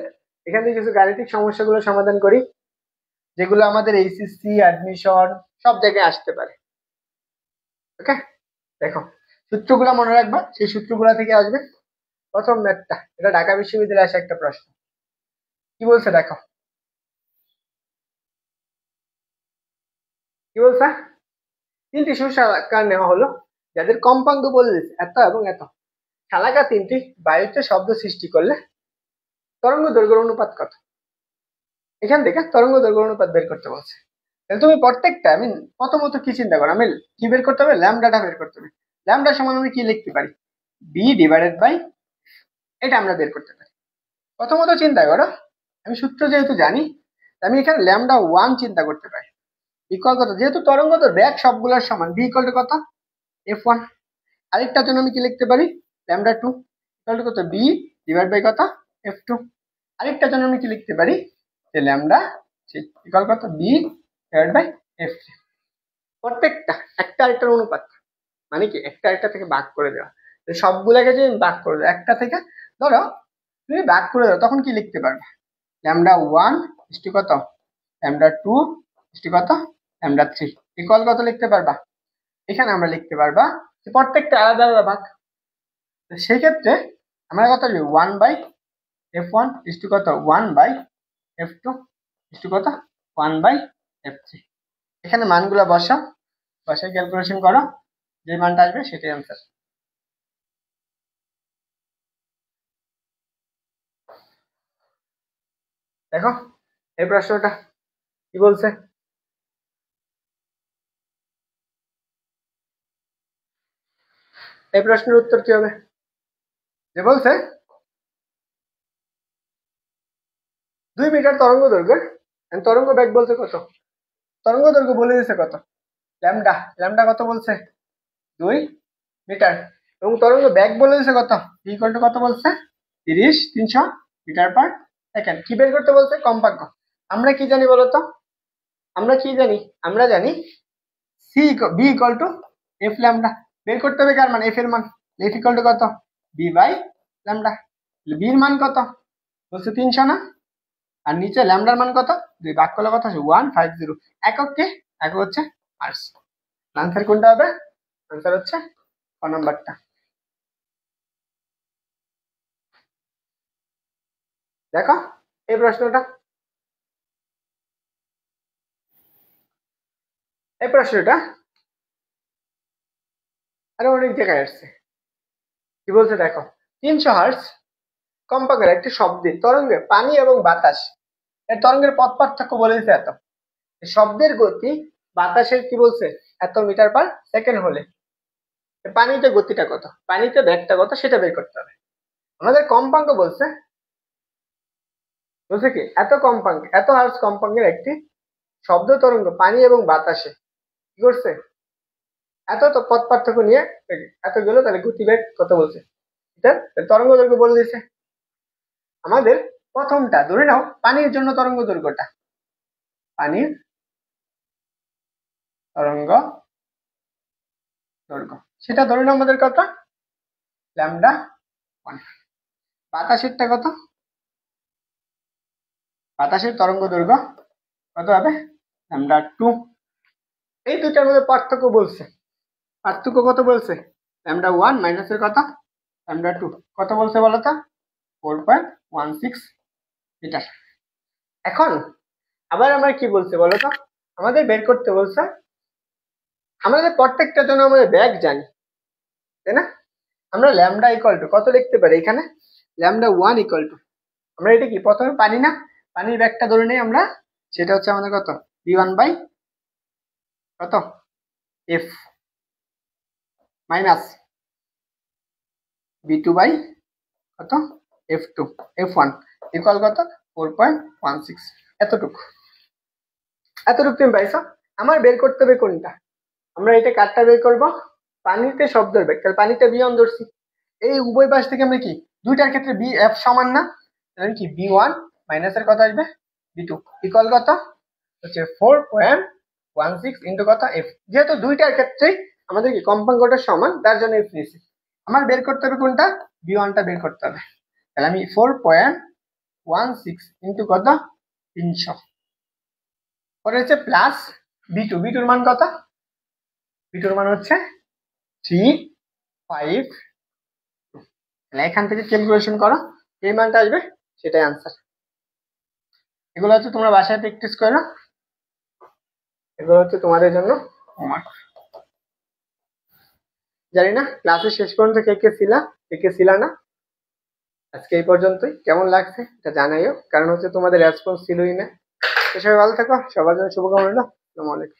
এখান থেকে কিছু গাণিতিক সমস্যাগুলো সমাধান করি, যেগুলো আমাদের এইচএসসি অ্যাডমিশন সব জায়গায় আসতে পারে। ওকে, দেখো সূত্রগুলো মনে রাখবা, সেই সূত্রগুলো থেকে আসবে। প্রথম ম্যাথটা, এটা ঢাকা বিশ্ববিদ্যালয়ে আসা একটা প্রশ্ন। কি বলছে দেখো, কি বলছে? তিনটি শলাকা নেওয়া হলো যাদের কম্পাঙ্ক বলছে এত এবং এত। শালাকা তিনটি বায়ুতে শব্দ সৃষ্টি করলে তরঙ্গ দৈর্ঘ্যের অনুপাত কত? এখান থেকে তরঙ্গ দৈর্ঘ্য অনুপাত বের করতে বলছে। তাহলে তুমি প্রত্যেকটা আমি প্রথমত কি চিন্তা করো, আমি কি বের করতে হবে? ল্যামডাটা বের করতে হবে। ল্যামডা সমান আমি কি লিখতে পারি? বি ডিভাইডেড বাই, এটা আমরা বের করতে পারি। প্রথমত চিন্তা করো, আমি সূত্র যেহেতু জানি, আমি এখানে ল্যামডা ওয়ান চিন্তা করতে পারি ইকুয়াল কত, যেহেতু তরঙ্গ তো ব্যাগ সবগুলোর সমান, বি ইকুয়াল টু কত এফ ওয়ান। আরেকটার জন্য আমি কি লিখতে পারি? ল্যামডা টু ইকুয়াল টু কত বি ডিভাইড বাই কত এফ টু। আরেকটার জন্য আমি কি লিখতে পারি? যে ল্যামডা ইকুয়াল কত V divide by F three. প্রত্যেকটা একটা আরেকটার অনুপাত, মানে কি একটা আরেকটা থেকে ভাগ করে দেওয়া। সবগুলাকে যদি ভাগ করে দাও একটা থেকে, ধরো তুমি ভাগ করে দাও, তখন কি লিখতে পারবে? ল্যামডা ওয়ান ইস্টু কত ল্যামডা টু ইস্টু কত ল্যামডা থ্রি ইকুয়াল কত লিখতে পারবা? এখানে আমরা লিখতে পারবা যে প্রত্যেকটা আলাদা আলাদা ভাগ। সেই ক্ষেত্রে আমরা কত লিখব? One by F one is to কত one by F two is to কত ওয়ান বাই এফ থ্রি। এখানে মানগুলো বসাও, বসায় ক্যালকুলেশন করো, যে মানটা আসবে সেটাই আনসার। দেখো এই প্রশ্নটা কি বলছে, এই প্রশ্নের উত্তর কি হবে? যে বলছে 2 মিটার তরঙ্গ দৈর্ঘ্য, তরঙ্গ বেগ বলছে কত, তরঙ্গ দৈর্ঘ্য বলে দিছে কত, ল্যামডা, ল্যামডা কত বলছে 2 মিটার, এবং তরঙ্গ বেগ বলে দিছে কত, ইকুয়াল টু কত বলছে 30 মিটার পার সেকেন্ড। কি বের করতে বলছে, কম্পাঙ্ক। আমরা কি জানি বলতো, আমরা কি জানি, আমরা জানি C V equal to F lambda. বের করতে হবে কার মান, এফ এর মান, এফ ইকুয়াল টু কত বি বাই ল্যামডা। বির মান কত বলছে 300 না, আর নিচে ল্যামডার মান কত 2, ভাগ করলে কত আছে 150। একক কি, একক হচ্ছে আর্স। আনসার কোনটা হবে, আনসার হচ্ছে ক নম্বরটা। দেখো এই প্রশ্নটা, এই প্রশ্নটা আরো অনেক জায়গায় আসছে। কি বলছে দেখো, 300 হার্টজ কম্পাঙ্কের একটি শব্দের তরঙ্গে পানি এবং বাতাস এর তরঙ্গের পথ পার্থক্য বলে দিতে এত। শব্দের গতি বাতাসের কি বলছে এত মিটার পার সেকেন্ড হলে পানিতে গতিটা কত, পানিতে বেগটা কত সেটা বের করতে হবে। আমাদের কম্পাঙ্ক বলছে, বলছে কি এত কম্পাঙ্ক, এত হার্টজ কম্পাঙ্কের একটি শব্দ তরঙ্গ পানি এবং বাতাসে কি করছে এত তো পথ পার্থক্য নিয়ে এত গেল, তাহলে গতিবেগ কত বলছে, এটা তরঙ্গ দৈর্ঘ্য বলে দিয়েছে। আমাদের প্রথমটা ধরে নাও পানির জন্য তরঙ্গ দৈর্ঘ্যটা, পানির তরঙ্গ দৈর্ঘ্য সেটা ধরে নাও আমাদের কত ল্যামডা 1। বাতাসেরটা কত, বাতাসের তরঙ্গ দৈর্ঘ্য কত হবে ল্যামডা 2। এই দুইটার মধ্যে পার্থক্য বলছে, পার্থক্য কত বলছে ল্যামডা 1 মাইনাসের কত ল্যামডা 2 কত বলছে বলো তো 4.16 মিটার। এখন আবার আমরা কি বলছে বলো তো, আমাদের বের করতে বলছে, আমাদের প্রত্যেকটা জন্য আমাদের ব্যাগ জানি তাই না, আমরা ল্যামডা ইকুয়াল টু কত লিখতে পারি এখানে, ল্যামডা 1 ইকুয়াল টু, আমরা এটা কি প্রথমে পানি না, পানির ব্যাগটা ধরে নেই আমরা, সেটা হচ্ছে আমাদের কত v1 বাই কত f মাইনাস v2 বাই কত f2 f1 ইকুয়াল কত 4.16। এতটুকু, এতটুকু তুমি পাইছো। আমার বের করতে হবে কোনটা, আমরা এটা কাটটা বের করব, পানিতে শব্দের বেগ, তাহলে পানিতে v1 ধরছি, এই উভয় পাশ থেকে আমরা কি দুইটার ক্ষেত্রে বি এফ সমান না, তাহলে কি v1 মাইনাসের কত আসবে v2 ইকুয়াল কত হচ্ছে 4.16 ইন্টু কত f, যেহেতু দুইটার ক্ষেত্রেই আমাদের কি কম্পাঙ্কটা সমান তার জন্য f নিয়েছি। আমার বের করতে হবে কোনটা, v1 টা বের করতে হবে, তাহলে আমি 4.16 ইন্টু কত 300, পরে হচ্ছে প্লাস v2, v2 এর মান কত, v2 এর মান হচ্ছে 352, তাহলে এখান থেকে ক্যালকুলেশন করো এই মানটা আসবে, সেটাই আনসার। এগুলো হচ্ছে তোমরা বাসায় প্র্যাকটিস করো, এগুলো হচ্ছে তোমাদের জন্য হোমওয়ার্ক। জানি না ক্লাসের শেষ পর্যন্ত কে কে ছিলা, কে কে ছিলা না, আজকে এই পর্যন্তই। কেমন লাগছে এটা জানাইও, কারণ হচ্ছে তোমাদের রেসপন্স ছিলই না। তো সবাই ভালো থাকো, সবার জন্য শুভকামনা রইলো। আসসালামু আলাইকুম।